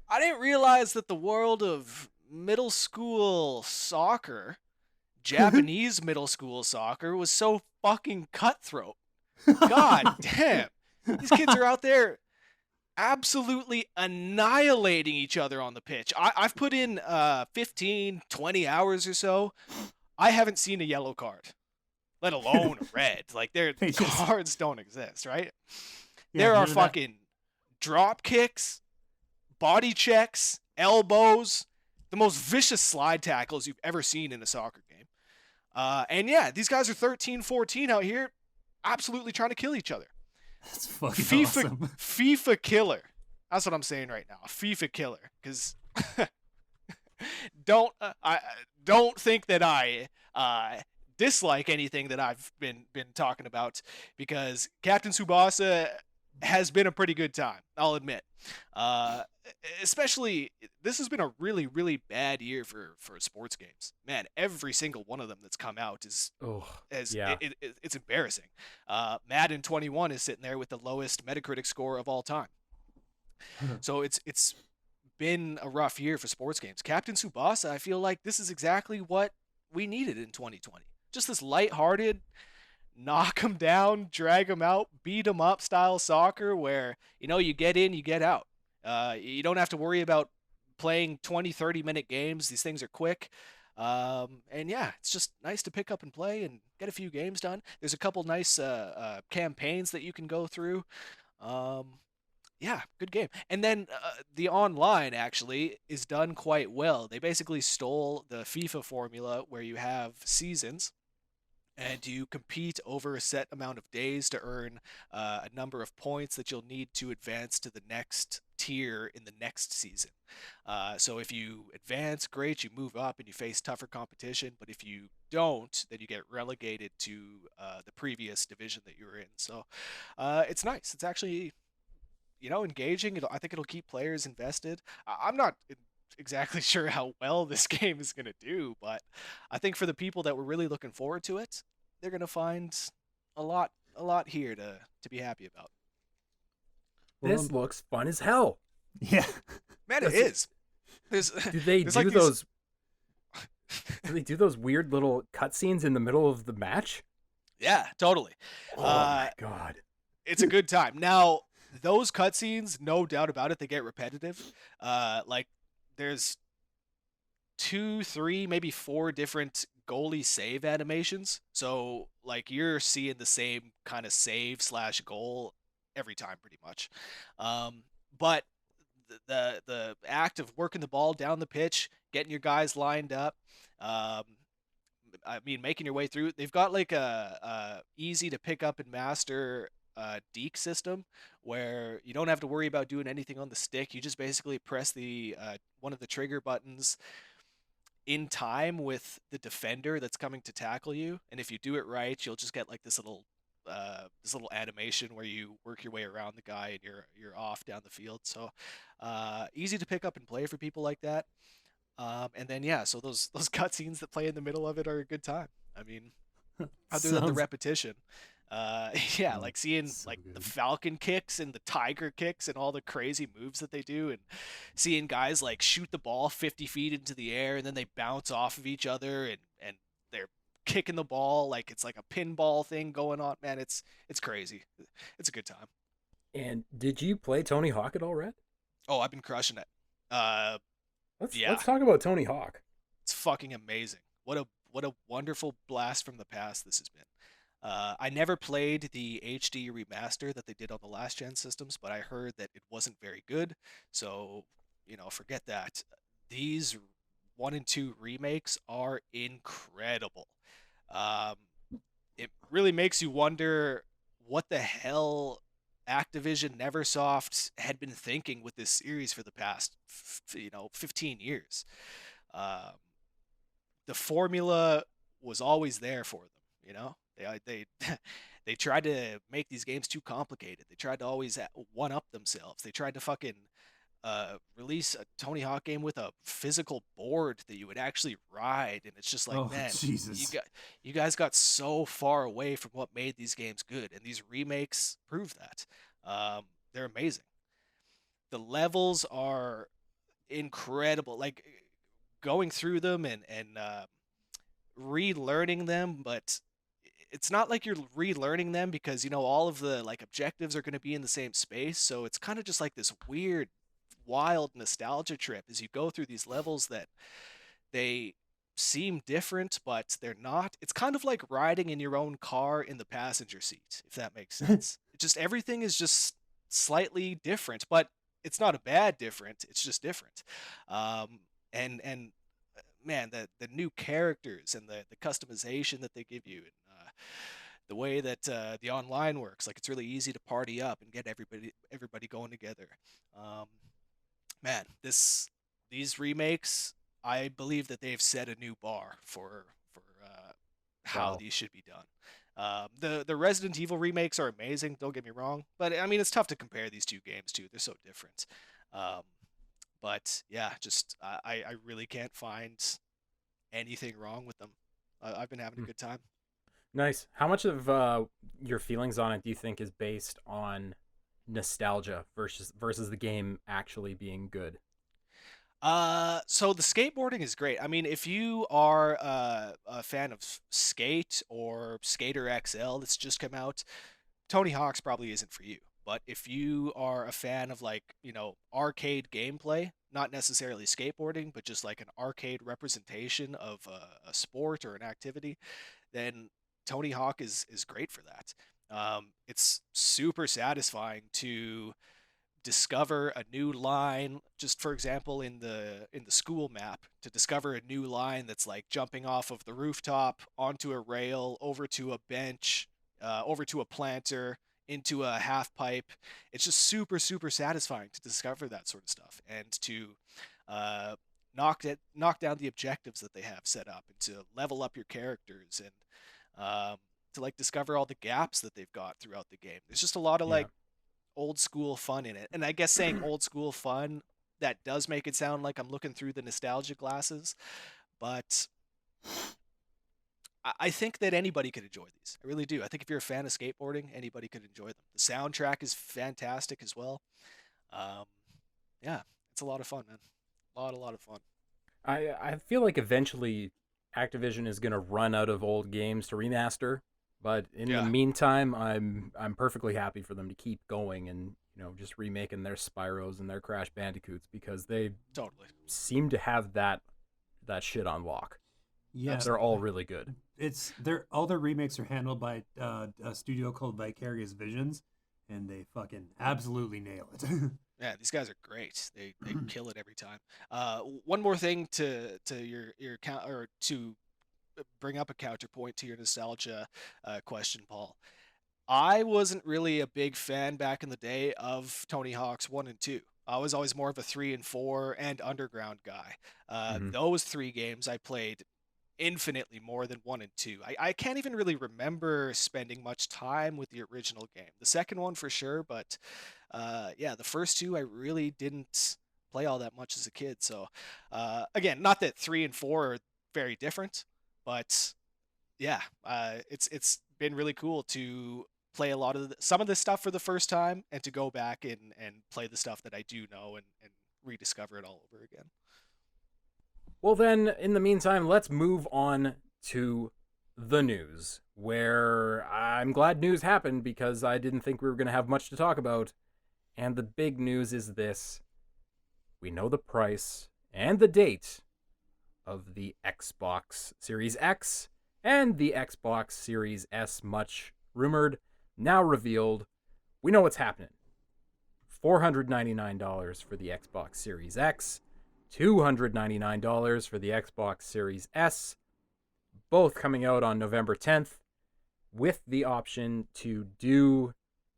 [SPEAKER 2] I didn't realize that the world of middle school soccer, Japanese middle school soccer, was so fucking cutthroat. God damn. These kids are out there absolutely annihilating each other on the pitch. I've put in 15, 20 hours or so. I haven't seen a yellow card, let alone a red. Like, their
[SPEAKER 1] They just
[SPEAKER 2] cards don't exist, right?
[SPEAKER 1] yeah.
[SPEAKER 2] There
[SPEAKER 1] You
[SPEAKER 2] are
[SPEAKER 1] know that
[SPEAKER 2] fucking drop kicks, body checks, elbows, the most vicious slide tackles you've ever seen in a soccer game. And yeah, these guys are 13, 14 out here absolutely trying to kill each other.
[SPEAKER 1] that's fucking
[SPEAKER 2] FIFA
[SPEAKER 1] awesome.
[SPEAKER 2] FIFA killer. That's what I'm saying right now. A FIFA killer. Because I don't think that I dislike anything that I've been talking about, because Captain Tsubasa has been a pretty good time, I'll admit. Uh, Especially, this has been a really, really bad year for sports games. Man, every single one of them that's come out
[SPEAKER 3] Oh,
[SPEAKER 2] is
[SPEAKER 3] yeah.
[SPEAKER 2] it's embarrassing. Madden 21 is sitting there with the lowest Metacritic score of all time. So it's been a rough year for sports games. Captain Tsubasa, I feel like this is exactly what we needed in 2020. Just this lighthearted, knock them down, drag them out, beat them up style soccer where, you get in, you get out. You don't have to worry about playing 20, 30-minute games. These things are quick. And yeah, it's just nice to pick up and play and get a few games done. There's a couple nice campaigns that you can go through. Um, yeah, good game. And then the online actually is done quite well. They basically stole the FIFA formula where you have seasons and you compete over a set amount of days to earn a number of points that you'll need to advance to the next tier in the next season. So if you advance, great, you move up and you face tougher competition. But if you don't, then you get relegated to the previous division that you were in. So it's nice. It's actually, engaging. I think it'll keep players invested. I'm not exactly sure how well this game is going to do, but I think for the people that were really looking forward to it, they're going to find a lot here to be happy about.
[SPEAKER 1] Well,
[SPEAKER 3] This looks fun as hell.
[SPEAKER 1] yeah.
[SPEAKER 2] Man, it is. There's
[SPEAKER 3] Do they
[SPEAKER 2] there's
[SPEAKER 3] do
[SPEAKER 2] like these-
[SPEAKER 3] those? Do they do those weird little cutscenes in the middle of the match?
[SPEAKER 2] Yeah, totally.
[SPEAKER 3] Oh my god!
[SPEAKER 2] It's a good time. Now, those cutscenes, no doubt about it, they get repetitive. Like, there's 2, 3, maybe 4 different goalie save animations. So, like, you're seeing the same kind of save slash goal every time, pretty much. But the act of working the ball down the pitch, getting your guys lined up, making your way through. They've got like a easy to pick up and master deke system where you don't have to worry about doing anything on the stick. You just basically press the one of the trigger buttons in time with the defender that's coming to tackle you, and if you do it right, you'll just get like this little animation where you work your way around the guy and you're off down the field. So easy to pick up and play for people like that. And then yeah, so those cutscenes that play in the middle of it are a good time. I mean, other than the
[SPEAKER 1] Sounds-
[SPEAKER 2] repetition. Yeah, like seeing
[SPEAKER 1] so
[SPEAKER 2] like the
[SPEAKER 1] good.
[SPEAKER 2] falcon kicks and the tiger kicks and all the crazy moves that they do, and seeing guys like shoot the ball 50 feet into the air and then they bounce off of each other and they're kicking the ball like it's like a pinball thing going on. Man, it's crazy. It's a good time.
[SPEAKER 3] And did you play Tony Hawk at all, Red?
[SPEAKER 2] Oh, I've been crushing it. Yeah.
[SPEAKER 3] Let's talk about Tony Hawk.
[SPEAKER 2] It's fucking amazing. What a wonderful blast from the past this has been. I never played the HD remaster that they did on the last gen systems, but I heard that it wasn't very good. So, forget that. These 1 and 2 remakes are incredible. Um, it really makes you wonder what the hell Activision Neversoft had been thinking with this series for the past 15 years. Um, the formula was always there for them. They they tried to make these games too complicated. They tried to always one up themselves. They tried to fucking release a Tony Hawk game with a physical board that you would actually ride, and it's just like,
[SPEAKER 1] Oh,
[SPEAKER 2] man,
[SPEAKER 1] Jesus.
[SPEAKER 2] you guys got so far away from what made these games good, and these remakes prove that. They're amazing. The levels are incredible. Like going through them and relearning them, but it's not like you're relearning them because all of the like objectives are going to be in the same space. So it's kind of just like this weird, wild nostalgia trip as you go through these levels that they seem different, but they're not. It's kind of like riding in your own car in the passenger seat, if that makes sense. Just everything is just slightly different, but it's not a bad different. It's just different. And man, the new characters and the customization that they give you, and the way that the online works, like it's really easy to party up and get everybody going together. Um, Man, these remakes, I believe that they've set a new bar for how
[SPEAKER 3] Wow.
[SPEAKER 2] these should be done. The Resident Evil remakes are amazing. Don't get me wrong, but I mean it's tough to compare these two games too. They're so different. Um, but yeah, just I really can't find anything wrong with them. I've been having a
[SPEAKER 3] Hmm.
[SPEAKER 2] good time.
[SPEAKER 3] Nice. How much of your feelings on it do you think is based on nostalgia versus the game actually being good?
[SPEAKER 2] So the skateboarding is great. I mean, if you are a fan of Skate or Skater XL that's just come out, Tony Hawk's probably isn't for you. But if you are a fan of like, arcade gameplay, not necessarily skateboarding, but just like an arcade representation of a sport or an activity, then Tony Hawk is great for that. It's super satisfying to discover a new line, just for example in the school map, to discover a new line that's like jumping off of the rooftop onto a rail over to a bench, over to a planter, into a half pipe. It's just super satisfying to discover that sort of stuff and to uh, knock down the objectives that they have set up and to level up your characters and to like discover all the gaps that they've got throughout the game. There's just a lot of
[SPEAKER 3] Yeah.
[SPEAKER 2] like old school fun in it. And I guess saying old school fun, that does make it sound like I'm looking through the nostalgia glasses, but I think that anybody could enjoy these. I really do. I think if you're a fan of skateboarding, anybody could enjoy them. The soundtrack is fantastic as well. Um, yeah, it's a lot of fun, man. A lot of fun.
[SPEAKER 3] I feel like eventually Activision is gonna run out of old games to remaster, but in the
[SPEAKER 2] Yeah,
[SPEAKER 3] meantime, I'm perfectly happy for them to keep going and just remaking their Spyros and their Crash Bandicoots because they
[SPEAKER 2] totally.
[SPEAKER 3] seem to have that shit on lock.
[SPEAKER 1] Yeah,
[SPEAKER 3] They're all really good.
[SPEAKER 1] all their remakes are handled by a studio called Vicarious Visions, and they fucking absolutely nail it.
[SPEAKER 2] Yeah, these guys are great. They kill it every time. One more thing to your count or to bring up a counterpoint to your nostalgia question, Paul. I wasn't really a big fan back in the day of Tony Hawk's 1 and 2. I was always more of a 3 and 4 and Underground guy.
[SPEAKER 3] Hmm.
[SPEAKER 2] Those three games I played infinitely more than 1 and 2. I can't even really remember spending much time with the original game. The second one for sure, but yeah, the first two I really didn't play all that much as a kid. So again, not that 3 and 4 are very different, but yeah, it's been really cool to play a lot of some of this stuff for the first time and to go back and play the stuff that I do know and rediscover it all over again.
[SPEAKER 3] Well, then, in the meantime, let's move on to the news, where I'm glad news happened because I didn't think we were going to have much to talk about. And the big news is this: we know the price and the date of the Xbox Series X and the Xbox Series S, much rumored, now revealed. We know what's happening. $499 for the Xbox Series X, $299 for the Xbox Series S, both coming out on November 10th, with the option to do,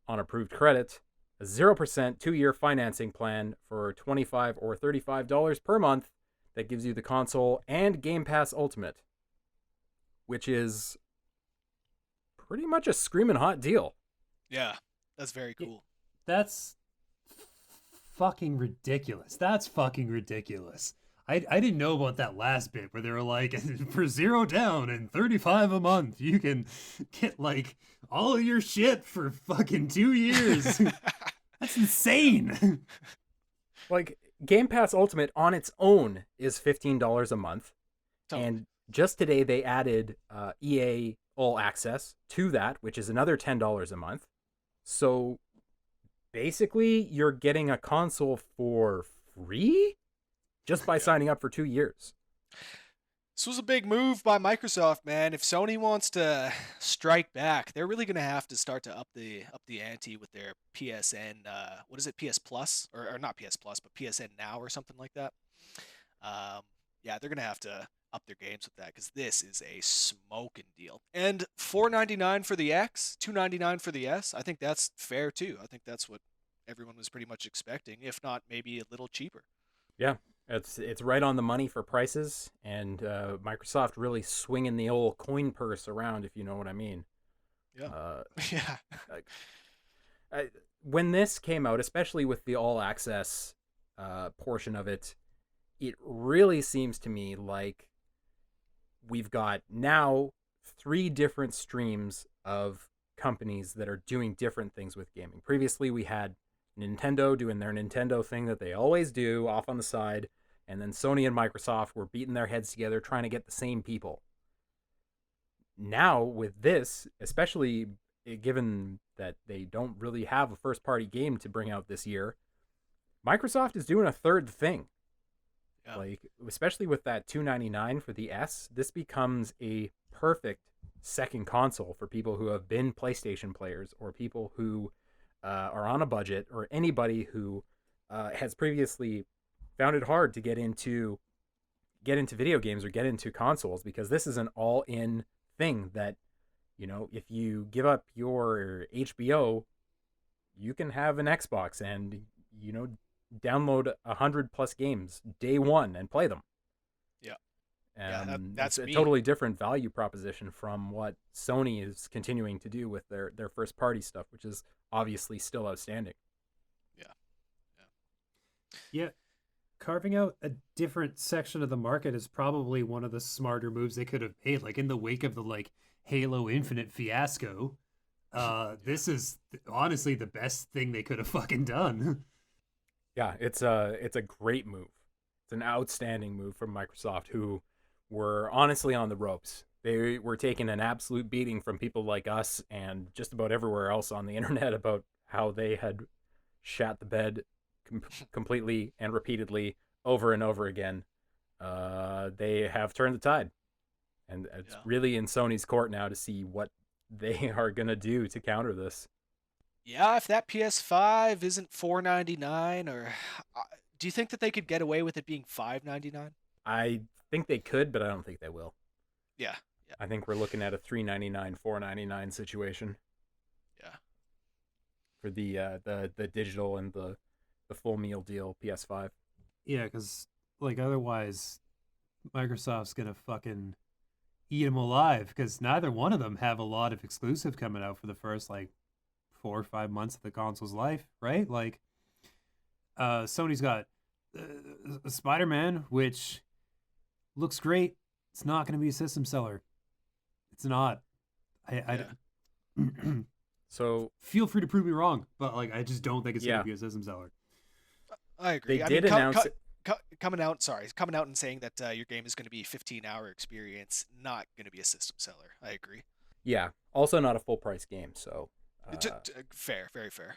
[SPEAKER 3] on approved credit, a 0% 2-year financing plan for $25 or $35 per month that gives you the console and Game Pass Ultimate, which is pretty much a screaming hot deal.
[SPEAKER 2] Yeah, that's very
[SPEAKER 1] Yeah.
[SPEAKER 2] cool.
[SPEAKER 1] That's fucking ridiculous. That's fucking ridiculous. I didn't know about that last bit where they were like, for 0 down and 35 a month, you can get like all of your shit for fucking 2 years. That's insane.
[SPEAKER 3] Like, Game Pass Ultimate on its own is $15 a month.
[SPEAKER 2] Totally.
[SPEAKER 3] And just today they added EA All Access to that, which is another $10 a month. So basically, you're getting a console for free just by signing up for 2 years.
[SPEAKER 2] This was a big move by Microsoft, man. If Sony wants to strike back, they're really going to have to start to up the ante with their PSN. What is it, PS Plus, or not PS Plus, but PSN Now or something like that. Yeah, they're going to have to up their games with that because this is a smoking deal. And $4.99 for the X, $2.99 for the S. I think that's fair too. I think that's what everyone was pretty much expecting, if not maybe a little cheaper.
[SPEAKER 3] Yeah, it's right on the money for prices, and Microsoft really swinging the old coin purse around, if you know what I mean.
[SPEAKER 2] Yeah. Yeah.
[SPEAKER 3] When this came out, especially with the all access portion of it, it really seems to me like we've got now 3 different streams of companies that are doing different things with gaming. Previously, we had Nintendo doing their Nintendo thing that they always do off on the side, and then Sony and Microsoft were beating their heads together trying to get the same people. Now, with this, especially given that they don't really have a first-party game to bring out this year, Microsoft is doing a third thing.
[SPEAKER 2] Yeah.
[SPEAKER 3] Like, especially with that $2.99 for the S, this becomes a perfect second console for people who have been PlayStation players, or people who are on a budget, or anybody who has previously found it hard to get into video games or get into consoles, because this is an all-in thing that, you know, if you give up your HBO, you can have an Xbox and, you know, download 100+ games day one and play them.
[SPEAKER 2] Yeah. Yeah, that's
[SPEAKER 3] it's a
[SPEAKER 2] me.
[SPEAKER 3] totally different value proposition from what Sony is continuing to do with their first party stuff, which is obviously still outstanding.
[SPEAKER 1] Yeah. Carving out a different section of the market is probably one of the smarter moves they could have made. Like, in the wake of the like Halo Infinite fiasco, this is honestly the best thing they could have fucking done.
[SPEAKER 3] Yeah, it's a great move. It's an outstanding move from Microsoft, who were honestly on the ropes. They were taking an absolute beating from people like us and just about everywhere else on the internet about how they had shat the bed completely and repeatedly over and over again. They have turned the tide, and it's really in Sony's court now to see what they are going to do to counter this.
[SPEAKER 2] Yeah, if that PS5 isn't $4.99, or do you think that they could get away with it being $5.99?
[SPEAKER 3] I think they could, but I don't think they will.
[SPEAKER 2] Yeah.
[SPEAKER 3] I think we're looking at a $3.99, $4.99 situation.
[SPEAKER 2] Yeah.
[SPEAKER 3] For the digital and the full meal deal PS5.
[SPEAKER 1] Yeah, because like otherwise, Microsoft's gonna fucking eat them alive, because neither one of them have a lot of exclusive coming out for the first like 4 or 5 months of the console's life, right? Like, Sony's got Spider-Man, which looks great. It's not going to be a system seller. It's not.
[SPEAKER 3] So
[SPEAKER 1] feel free to prove me wrong, but like I just don't think it's going to be a system seller.
[SPEAKER 2] I agree.
[SPEAKER 3] They did announce
[SPEAKER 2] coming out and saying that your game is going to be a 15-hour experience, not going to be a system seller. I agree.
[SPEAKER 3] Yeah. Also not a full price game, so
[SPEAKER 2] fair, very fair.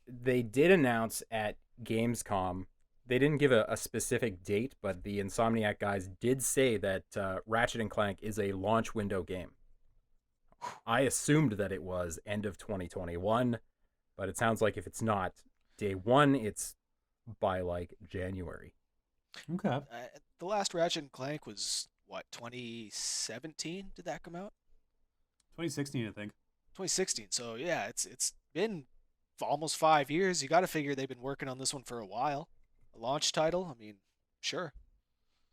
[SPEAKER 3] They did announce at Gamescom. They didn't give a specific date, but the Insomniac guys did say that Ratchet & Clank is a launch window game. I assumed that it was end of 2021, but it sounds like if it's not day one, it's by like January.
[SPEAKER 1] Okay.
[SPEAKER 2] The last Ratchet & Clank was, what, 2017? Did that come out?
[SPEAKER 1] 2016, I think.
[SPEAKER 2] 2016. So yeah, it's been almost 5 years. You got to figure they've been working on this one for a while. A launch title, I mean, sure.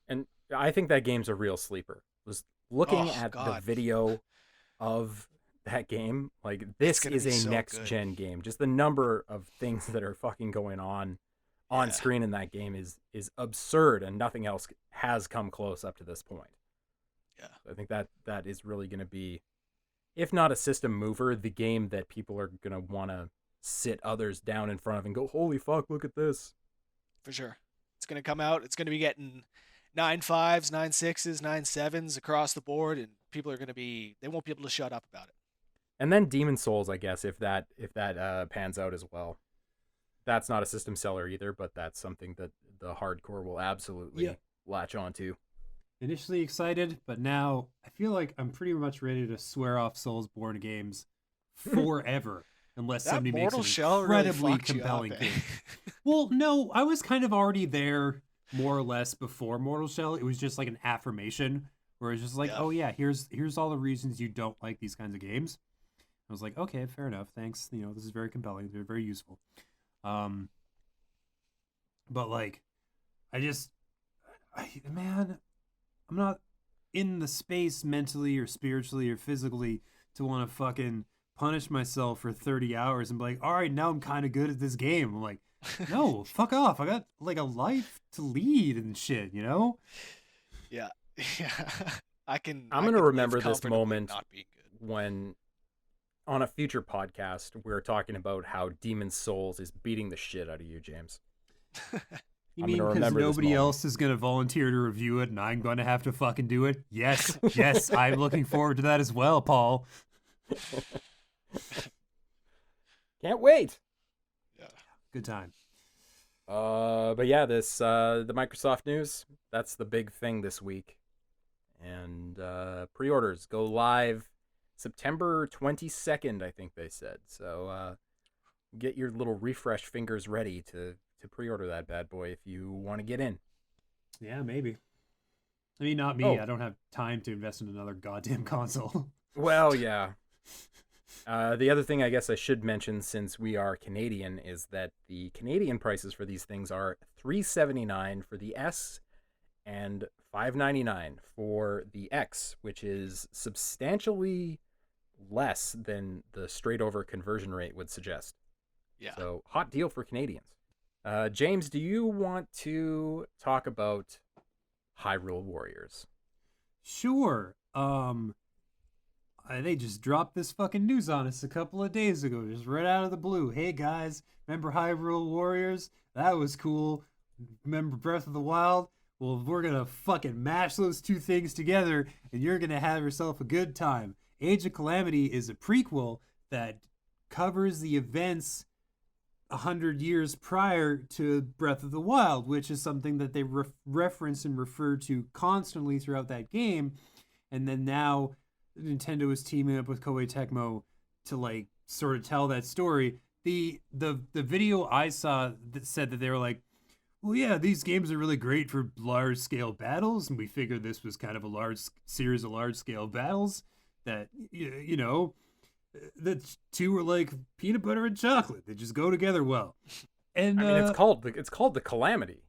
[SPEAKER 3] And I think that game's a real sleeper. Was looking at the video of that game. Like, this is a
[SPEAKER 2] so
[SPEAKER 3] next gen game. Just the number of things that are fucking going on screen in that game is absurd, and nothing else has come close up to this point.
[SPEAKER 2] Yeah.
[SPEAKER 3] I think that is really going to be, if not a system mover, the game that people are going to want to sit others down in front of and go, holy fuck, look at this.
[SPEAKER 2] For sure. It's going to come out. It's going to be getting 9.5s, 9.6s, 9.7s across the board, and people are going to be, they won't be able to shut up about it.
[SPEAKER 3] And then Demon Souls, I guess, if that pans out as well. That's not a system seller either, but that's something that the hardcore will absolutely latch onto.
[SPEAKER 1] Initially excited, but now I feel like I'm pretty much ready to swear off Soulsborne games forever, unless
[SPEAKER 2] That
[SPEAKER 1] somebody makes
[SPEAKER 2] Mortal
[SPEAKER 1] an
[SPEAKER 2] Shell really
[SPEAKER 1] incredibly
[SPEAKER 2] fucked you up,
[SPEAKER 1] compelling
[SPEAKER 2] eh?
[SPEAKER 1] game. Well, no, I was kind of already there more or less before Mortal Shell. It was just like an affirmation where it's just like, oh yeah, here's all the reasons you don't like these kinds of games. I was like, okay, fair enough, thanks. You know, this is very compelling. They're very useful. But like, man, I'm not in the space mentally or spiritually or physically to want to fucking punish myself for 30 hours and be like, all right, now I'm kind of good at this game. I'm like, no, fuck off. I got like a life to lead and shit, you know?
[SPEAKER 2] Yeah. Yeah. I'm
[SPEAKER 3] going to remember this
[SPEAKER 2] comfortably
[SPEAKER 3] moment
[SPEAKER 2] not being good.
[SPEAKER 3] when, on a future podcast, we're talking about how Demon Souls is beating the shit out of you, James.
[SPEAKER 1] You
[SPEAKER 3] I'm
[SPEAKER 1] mean
[SPEAKER 3] gonna
[SPEAKER 1] because
[SPEAKER 3] remember this
[SPEAKER 1] nobody
[SPEAKER 3] moment.
[SPEAKER 1] else is going to volunteer to review it and I'm going to have to fucking do it? Yes, yes, I'm looking forward to that as well, Paul.
[SPEAKER 3] Can't wait.
[SPEAKER 2] Yeah.
[SPEAKER 1] Good time.
[SPEAKER 3] But yeah, this the Microsoft news, that's the big thing this week. And pre-orders go live September 22nd, I think they said. So get your little refresh fingers ready to pre-order that bad boy if you want to get in.
[SPEAKER 1] Yeah, maybe. I mean, not me.
[SPEAKER 3] Oh.
[SPEAKER 1] I don't have time to invest in another goddamn console.
[SPEAKER 3] Well, yeah. The other thing I guess I should mention, since we are Canadian, is that the Canadian prices for these things are $379 for the S and $599 for the X, which is substantially less than the straight over conversion rate would suggest.
[SPEAKER 2] Yeah.
[SPEAKER 3] So, hot deal for Canadians. James, do you want to talk about Hyrule Warriors?
[SPEAKER 1] Sure. They just dropped this fucking news on us a couple of days ago, just right out of the blue. Hey guys, remember Hyrule Warriors? That was cool. Remember Breath of the Wild? Well, we're gonna fucking mash those two things together and you're gonna have yourself a good time. Age of Calamity is a prequel that covers the events 100 years prior to Breath of the Wild, which is something that they reference and refer to constantly throughout that game. And then now Nintendo is teaming up with Koei Tecmo to like sort of tell that story. The video I saw that said that they were like, well, yeah, these games are really great for large scale battles, and we figured this was kind of a large series of large scale battles that you know, the two were like peanut butter and chocolate. They just go together well. And
[SPEAKER 3] I mean, it's called the Calamity.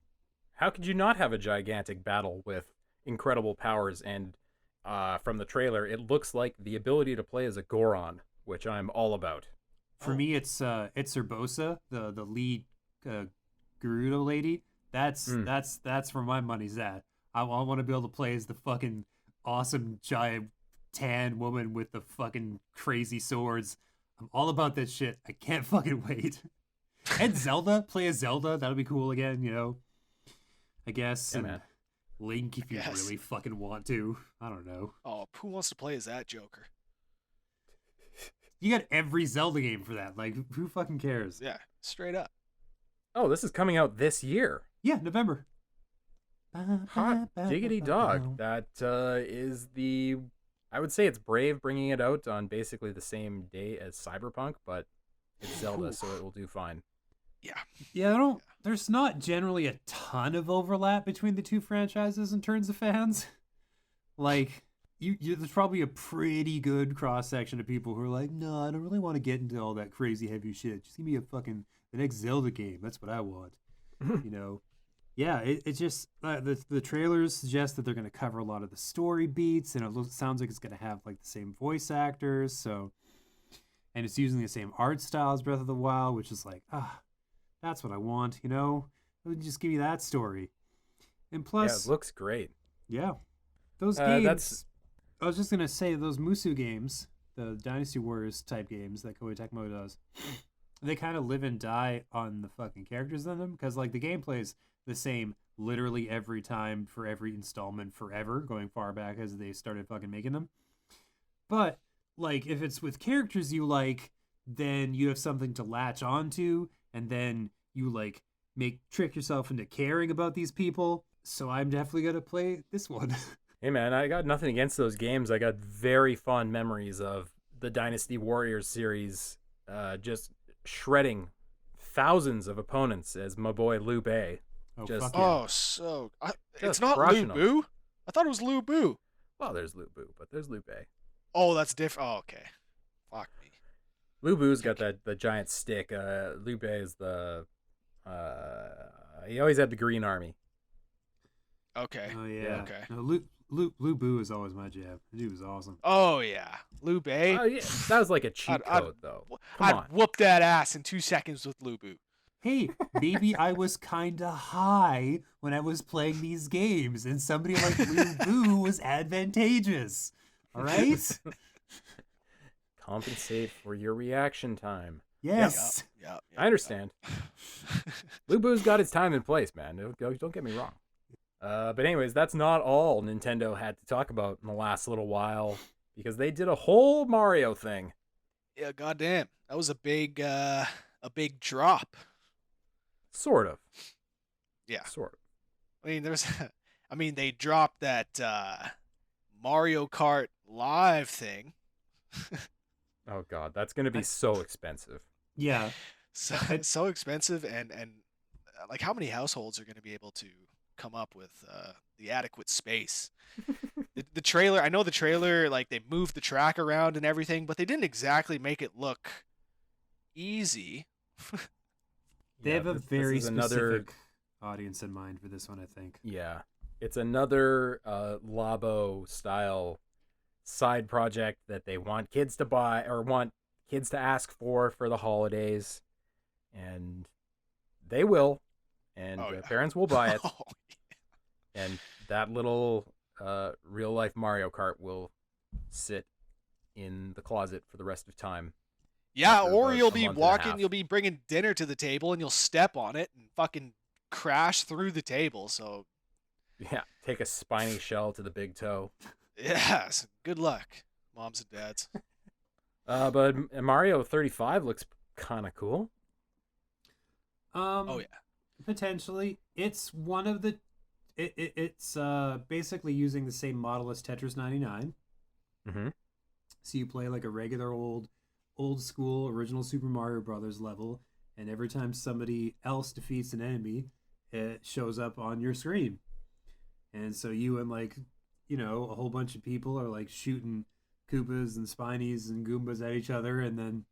[SPEAKER 3] How could you not have a gigantic battle with incredible powers? And from the trailer, it looks like the ability to play as a Goron, which I'm all about.
[SPEAKER 1] For me, it's Tsubasa, the lead Gerudo lady. That's where my money's at. I want to be able to play as the fucking awesome giant tan woman with the fucking crazy swords. I'm all about that shit. I can't fucking wait. And Zelda, play as Zelda. That'll be cool again, you know. I guess.
[SPEAKER 3] Yeah,
[SPEAKER 1] and
[SPEAKER 3] man.
[SPEAKER 1] Link, if you really fucking want to. I don't know.
[SPEAKER 2] Oh, who wants to play as that Joker?
[SPEAKER 1] You got every Zelda game for that. Like, who fucking cares?
[SPEAKER 2] Yeah, straight up.
[SPEAKER 3] Oh, this is coming out this year.
[SPEAKER 1] Yeah, November.
[SPEAKER 3] Hot diggity dog. That is the... I would say it's brave bringing it out on basically the same day as Cyberpunk, but it's Zelda, so it will do fine.
[SPEAKER 2] Yeah.
[SPEAKER 1] Yeah, there's not generally a ton of overlap between the two franchises in terms of fans. Like, there's probably a pretty good cross-section of people who are like, no, I don't really want to get into all that crazy heavy shit. Just give me the next Zelda game. That's what I want. You know? Yeah, it's just, the trailers suggest that they're going to cover a lot of the story beats, and it sounds like it's going to have, like, the same voice actors, so and it's using the same art style as Breath of the Wild, which is like, that's what I want, Just give me that story. And plus,
[SPEAKER 3] it looks great.
[SPEAKER 1] Yeah, those games. I was just gonna say those Musu games, the Dynasty Warriors type games that Koei Tecmo does. They kind of live and die on the fucking characters in them, because like the gameplay is the same literally every time for every installment forever, going far back as they started fucking making them. But like if it's with characters you like, then you have something to latch onto, and then you like trick yourself into caring about these people. So I'm definitely gonna play this one.
[SPEAKER 3] Hey man, I got nothing against those games. I got very fond memories of the Dynasty Warriors series, just shredding thousands of opponents as my boy Liu Bei.
[SPEAKER 1] Fuck yeah.
[SPEAKER 2] It's not Liu Bu? I thought it was Liu Bu.
[SPEAKER 3] Well, there's Liu Bu, but there's Liu Bei.
[SPEAKER 2] Oh, that's different. Oh, okay. Fuck me.
[SPEAKER 3] Liu Bu's got the giant stick. Liu Bei is the... he always had the green army.
[SPEAKER 2] Okay.
[SPEAKER 1] Oh yeah.
[SPEAKER 2] Okay.
[SPEAKER 1] No, Liu Bu is always my jam. He was awesome.
[SPEAKER 2] Oh yeah, Liu Bei.
[SPEAKER 3] Oh yeah, that was like a cheat code though.
[SPEAKER 2] I'd whoop that ass in 2 seconds with Liu Bu.
[SPEAKER 1] Hey, maybe I was kinda high when I was playing these games, and somebody like Liu Bu was advantageous. All right.
[SPEAKER 3] Compensate for your reaction time.
[SPEAKER 1] Yes.
[SPEAKER 2] Yeah.
[SPEAKER 3] I understand. Liu Bu's got its time and place, man. Don't get me wrong. But anyways, that's not all Nintendo had to talk about in the last little while, because they did a whole Mario thing.
[SPEAKER 2] Yeah, goddamn, that was a big drop.
[SPEAKER 3] Sort of.
[SPEAKER 2] Yeah.
[SPEAKER 3] Sort of.
[SPEAKER 2] I mean, they dropped that Mario Kart Live thing.
[SPEAKER 3] Oh god, that's gonna be so expensive.
[SPEAKER 1] Yeah.
[SPEAKER 2] So expensive, and like how many households are gonna be able to come up with the adequate space? The trailer, I know the trailer, like they moved the track around and everything, but they didn't exactly make it look easy.
[SPEAKER 1] They have a very specific audience in mind for this one, I think.
[SPEAKER 3] Yeah, it's another Labo style side project that they want kids to buy or want kids to ask for the holidays, and they will, and parents will buy it. And that little real life Mario Kart will sit in the closet for the rest of time.
[SPEAKER 2] Yeah, or you'll be walking, you'll be bringing dinner to the table, and you'll step on it and fucking crash through the table. So
[SPEAKER 3] yeah, take a spiny shell to the big toe.
[SPEAKER 2] Yes, good luck, moms and dads.
[SPEAKER 3] But Mario 35 looks kind of cool.
[SPEAKER 2] Oh yeah,
[SPEAKER 1] potentially. It's one of the. It's basically using the same model as Tetris 99.
[SPEAKER 3] Mm-hmm.
[SPEAKER 1] So you play like a regular old school original Super Mario Brothers level, and every time somebody else defeats an enemy, it shows up on your screen. And so you and a whole bunch of people are like shooting Koopas and Spinies and Goombas at each other, and then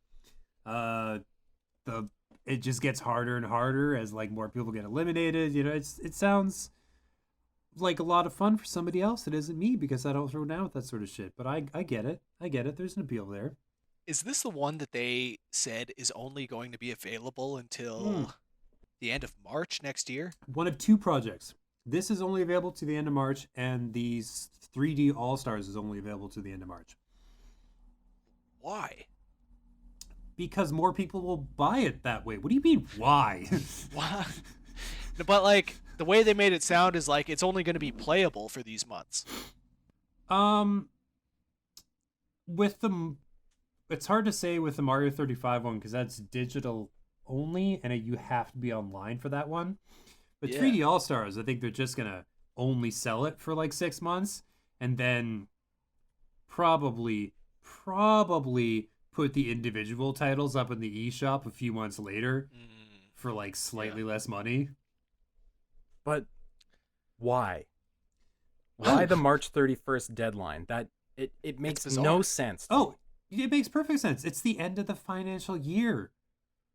[SPEAKER 1] it just gets harder and harder as like more people get eliminated. It sounds like a lot of fun for somebody else. It isn't me, because I don't throw down with that sort of shit. But I get it. There's an appeal there.
[SPEAKER 2] Is this the one that they said is only going to be available until the end of March next year?
[SPEAKER 1] One of two projects. This is only available to the end of March, and these 3D All-Stars is only available to the end of March.
[SPEAKER 2] Why?
[SPEAKER 1] Because more people will buy it that way. What do you mean, why?
[SPEAKER 2] Why? But like the way they made it sound is like it's only going to be playable for these months.
[SPEAKER 1] It's hard to say with the Mario 35 one, because that's digital only, and you have to be online for that one. But 3D All-Stars, I think they're just going to only sell it for like 6 months, and then probably put the individual titles up in the eShop a few months later for like slightly less money.
[SPEAKER 3] But why? Why the March 31st deadline? That it makes no sense.
[SPEAKER 1] It makes perfect sense. It's the end of the financial year.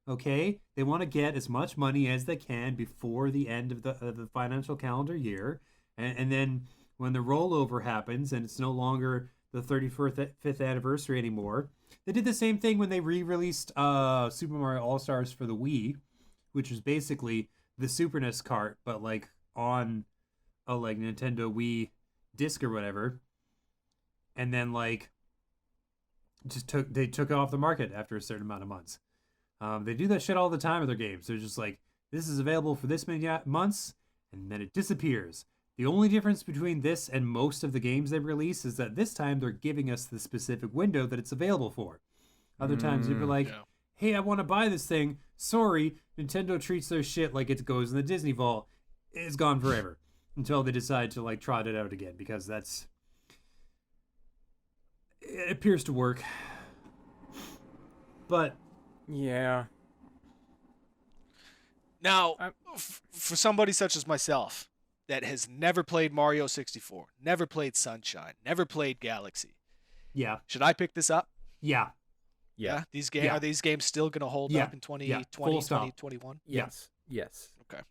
[SPEAKER 1] Okay? They want to get as much money as they can before the end of the financial calendar year. And then when the rollover happens and it's no longer the 35th anniversary anymore. They did the same thing when they re-released Super Mario All-Stars for the Wii, which was basically the Super NES cart, but like on a like Nintendo Wii disc or whatever. And then like they took it off the market after a certain amount of months. They do that shit all the time with their games. They're just like, this is available for this many months, and then it disappears. The only difference between this and most of the games they release is that this time they're giving us the specific window that it's available for. Other times they'd be like, hey, I want to buy this thing. Sorry, Nintendo treats their shit like it goes in the Disney Vault. It's gone forever. Until they decide to like trot it out again, because it appears to work. But
[SPEAKER 3] yeah.
[SPEAKER 2] Now, for somebody such as myself that has never played Mario 64, never played Sunshine, never played Galaxy,
[SPEAKER 1] yeah,
[SPEAKER 2] should I pick this up?
[SPEAKER 1] Yeah.
[SPEAKER 2] These games Are these games still going to hold up in 2020, 2021?
[SPEAKER 3] Yes.
[SPEAKER 2] Okay.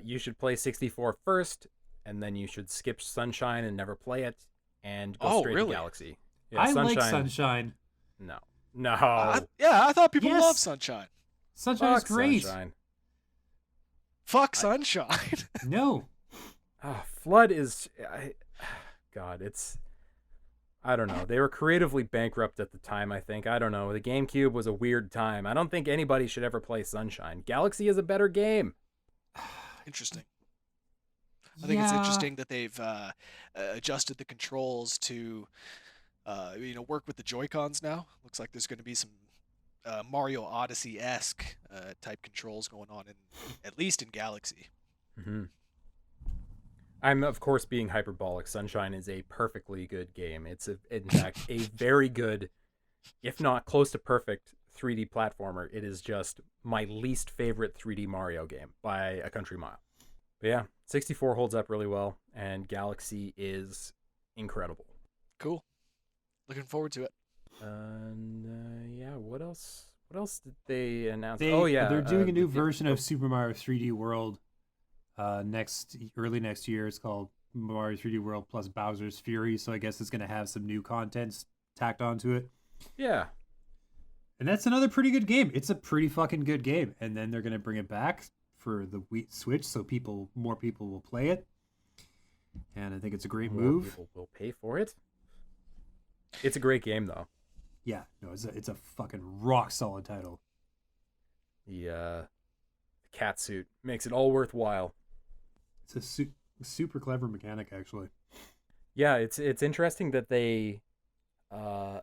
[SPEAKER 3] You should play 64 first, and then you should skip Sunshine and never play it, and go straight to Galaxy. Yeah,
[SPEAKER 1] I like Sunshine.
[SPEAKER 3] No.
[SPEAKER 2] I thought people love Sunshine.
[SPEAKER 1] Sunshine is great.
[SPEAKER 3] Sunshine.
[SPEAKER 2] Fuck Sunshine.
[SPEAKER 1] No.
[SPEAKER 3] Flood is... God, it's... I don't know. They were creatively bankrupt at the time, I think. I don't know. The GameCube was a weird time. I don't think anybody should ever play Sunshine. Galaxy is a better game.
[SPEAKER 2] Interesting. I think it's interesting that they've adjusted the controls to, work with the Joy-Cons now. Looks like there's going to be some Mario Odyssey-esque type controls going on, at least in Galaxy.
[SPEAKER 3] Mm-hmm. I'm, of course, being hyperbolic. Sunshine is a perfectly good game. It's, in fact, a very good, if not close to perfect, 3D platformer. It is just my least favorite 3D Mario game by a country mile. But yeah, 64 holds up really well, and Galaxy is incredible.
[SPEAKER 2] Cool. Looking forward to it.
[SPEAKER 3] And yeah, what else? What else did they announce?
[SPEAKER 1] They're doing a new version of Super Mario 3D World early next year. It's called Mario 3D World plus Bowser's Fury, so I guess it's going to have some new content tacked onto it.
[SPEAKER 3] Yeah.
[SPEAKER 1] And that's another pretty good game. It's a pretty fucking good game. And then they're going to bring it back for the Wii Switch so more people will play it. And I think it's a great move.
[SPEAKER 3] People will pay for it. It's a great game, though.
[SPEAKER 1] Yeah, no, it's a fucking rock solid title.
[SPEAKER 3] The cat suit makes it all worthwhile.
[SPEAKER 1] It's a super clever mechanic, actually.
[SPEAKER 3] Yeah, it's interesting that they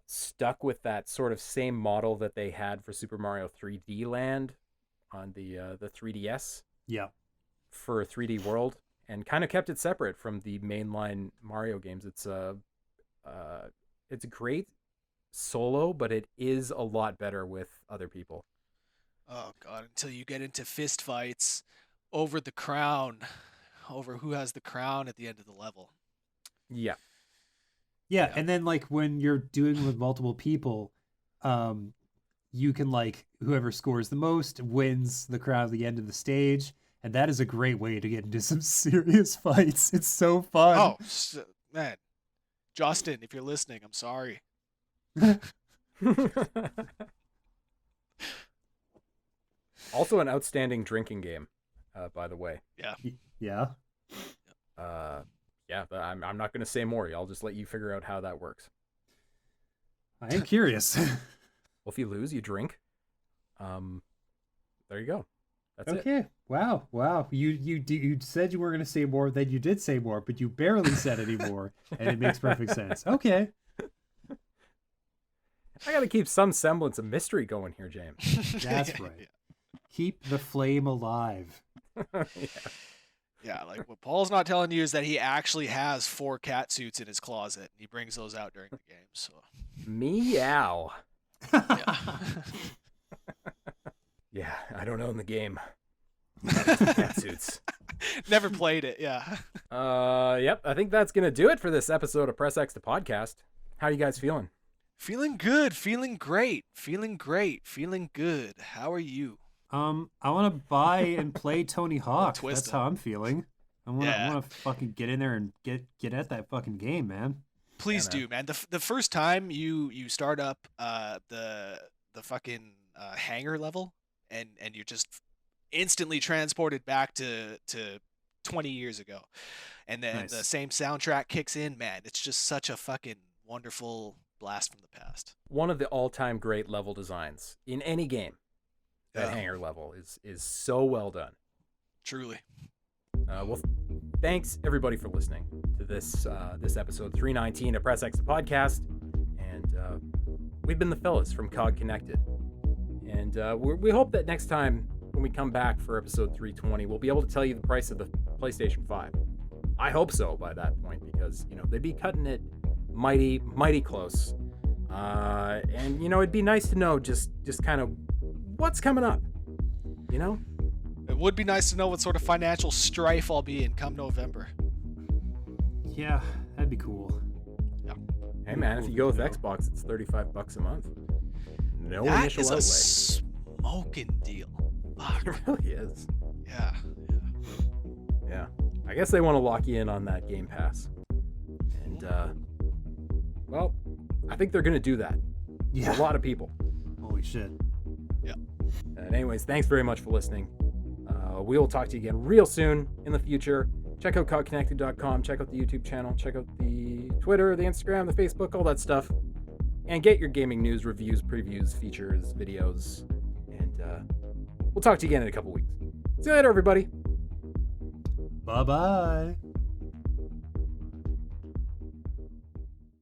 [SPEAKER 3] stuck with that sort of same model that they had for Super Mario 3D Land on the 3DS.
[SPEAKER 1] Yeah.
[SPEAKER 3] For 3D World, and kind of kept it separate from the mainline Mario games. It's great solo, but it is a lot better with other people.
[SPEAKER 2] Oh god, until you get into fist fights over the crown, over who has the crown at the end of the level.
[SPEAKER 3] Yeah.
[SPEAKER 1] Yeah, and then like when you're doing with multiple people, you can like whoever scores the most wins the crown at the end of the stage, and that is a great way to get into some serious fights. It's so fun.
[SPEAKER 2] Oh man, Justin, if you're listening, I'm sorry.
[SPEAKER 3] Also an outstanding drinking game, by the way.
[SPEAKER 2] Yeah.
[SPEAKER 1] Yeah.
[SPEAKER 3] Yeah, I'm not going to say more. I'll just let you figure out how that works.
[SPEAKER 1] I am curious.
[SPEAKER 3] Well, if you lose, you drink. There you go. That's it.
[SPEAKER 1] Okay. Wow. You said you weren't going to say more, then you did say more, but you barely said any more, and it makes perfect sense. Okay.
[SPEAKER 3] I got to keep some semblance of mystery going here, James.
[SPEAKER 1] That's right. Yeah. Keep the flame alive.
[SPEAKER 2] Yeah, like what Paul's not telling you is that he actually has 4 cat suits in his closet. And he brings those out during the game. So
[SPEAKER 3] meow.
[SPEAKER 2] Yeah.
[SPEAKER 3] Yeah, I don't own the game. Cat suits.
[SPEAKER 2] Never played it. Yeah.
[SPEAKER 3] Yep. I think that's gonna do it for this episode of Press X the podcast. How you guys feeling?
[SPEAKER 2] Feeling good. Feeling great. Feeling good. How are you?
[SPEAKER 1] I want to buy and play Tony Hawk. That's how I'm feeling. I want to fucking get in there and get at that fucking game, man.
[SPEAKER 2] Please
[SPEAKER 3] man.
[SPEAKER 2] do, man. The first time you start up the fucking hangar level and you're just instantly transported back to 20 years ago, and then
[SPEAKER 1] Nice.
[SPEAKER 2] the same soundtrack kicks in, man. It's just such a fucking wonderful blast from the past.
[SPEAKER 3] One of the all-time great level designs in any game. That
[SPEAKER 2] Yeah.
[SPEAKER 3] hangar level is so well done.
[SPEAKER 2] Truly.
[SPEAKER 3] Well, thanks everybody for listening to this episode 319 of Press X the podcast, and we've been the fellas from COG Connected, and we hope that next time when we come back for episode 320, we'll be able to tell you the price of the PlayStation 5. I hope so by that point, because they'd be cutting it mighty close, and it'd be nice to know just kind of what's coming up.
[SPEAKER 2] It would be nice to know what sort of financial strife I'll be in come November.
[SPEAKER 1] Yeah, that'd be cool.
[SPEAKER 3] Hey man, if you go with Xbox, it's $35 a month. No
[SPEAKER 2] That
[SPEAKER 3] initial
[SPEAKER 2] is a
[SPEAKER 3] outlay.
[SPEAKER 2] smoking deal. Fuck.
[SPEAKER 3] It really is.
[SPEAKER 2] Yeah.
[SPEAKER 3] Yeah. I guess they want to lock you in on that Game Pass. And well, I think they're gonna do that.
[SPEAKER 1] Yeah.
[SPEAKER 3] A lot of people.
[SPEAKER 1] Holy shit.
[SPEAKER 2] Yeah.
[SPEAKER 3] And anyways, thanks very much for listening. We will talk to you again real soon in the future. Check out cogconnected.com. Check out the YouTube channel. Check out the Twitter, the Instagram, the Facebook, all that stuff. And get your gaming news, reviews, previews, features, videos. And we'll talk to you again in a couple weeks. See you later, everybody.
[SPEAKER 1] Bye-bye.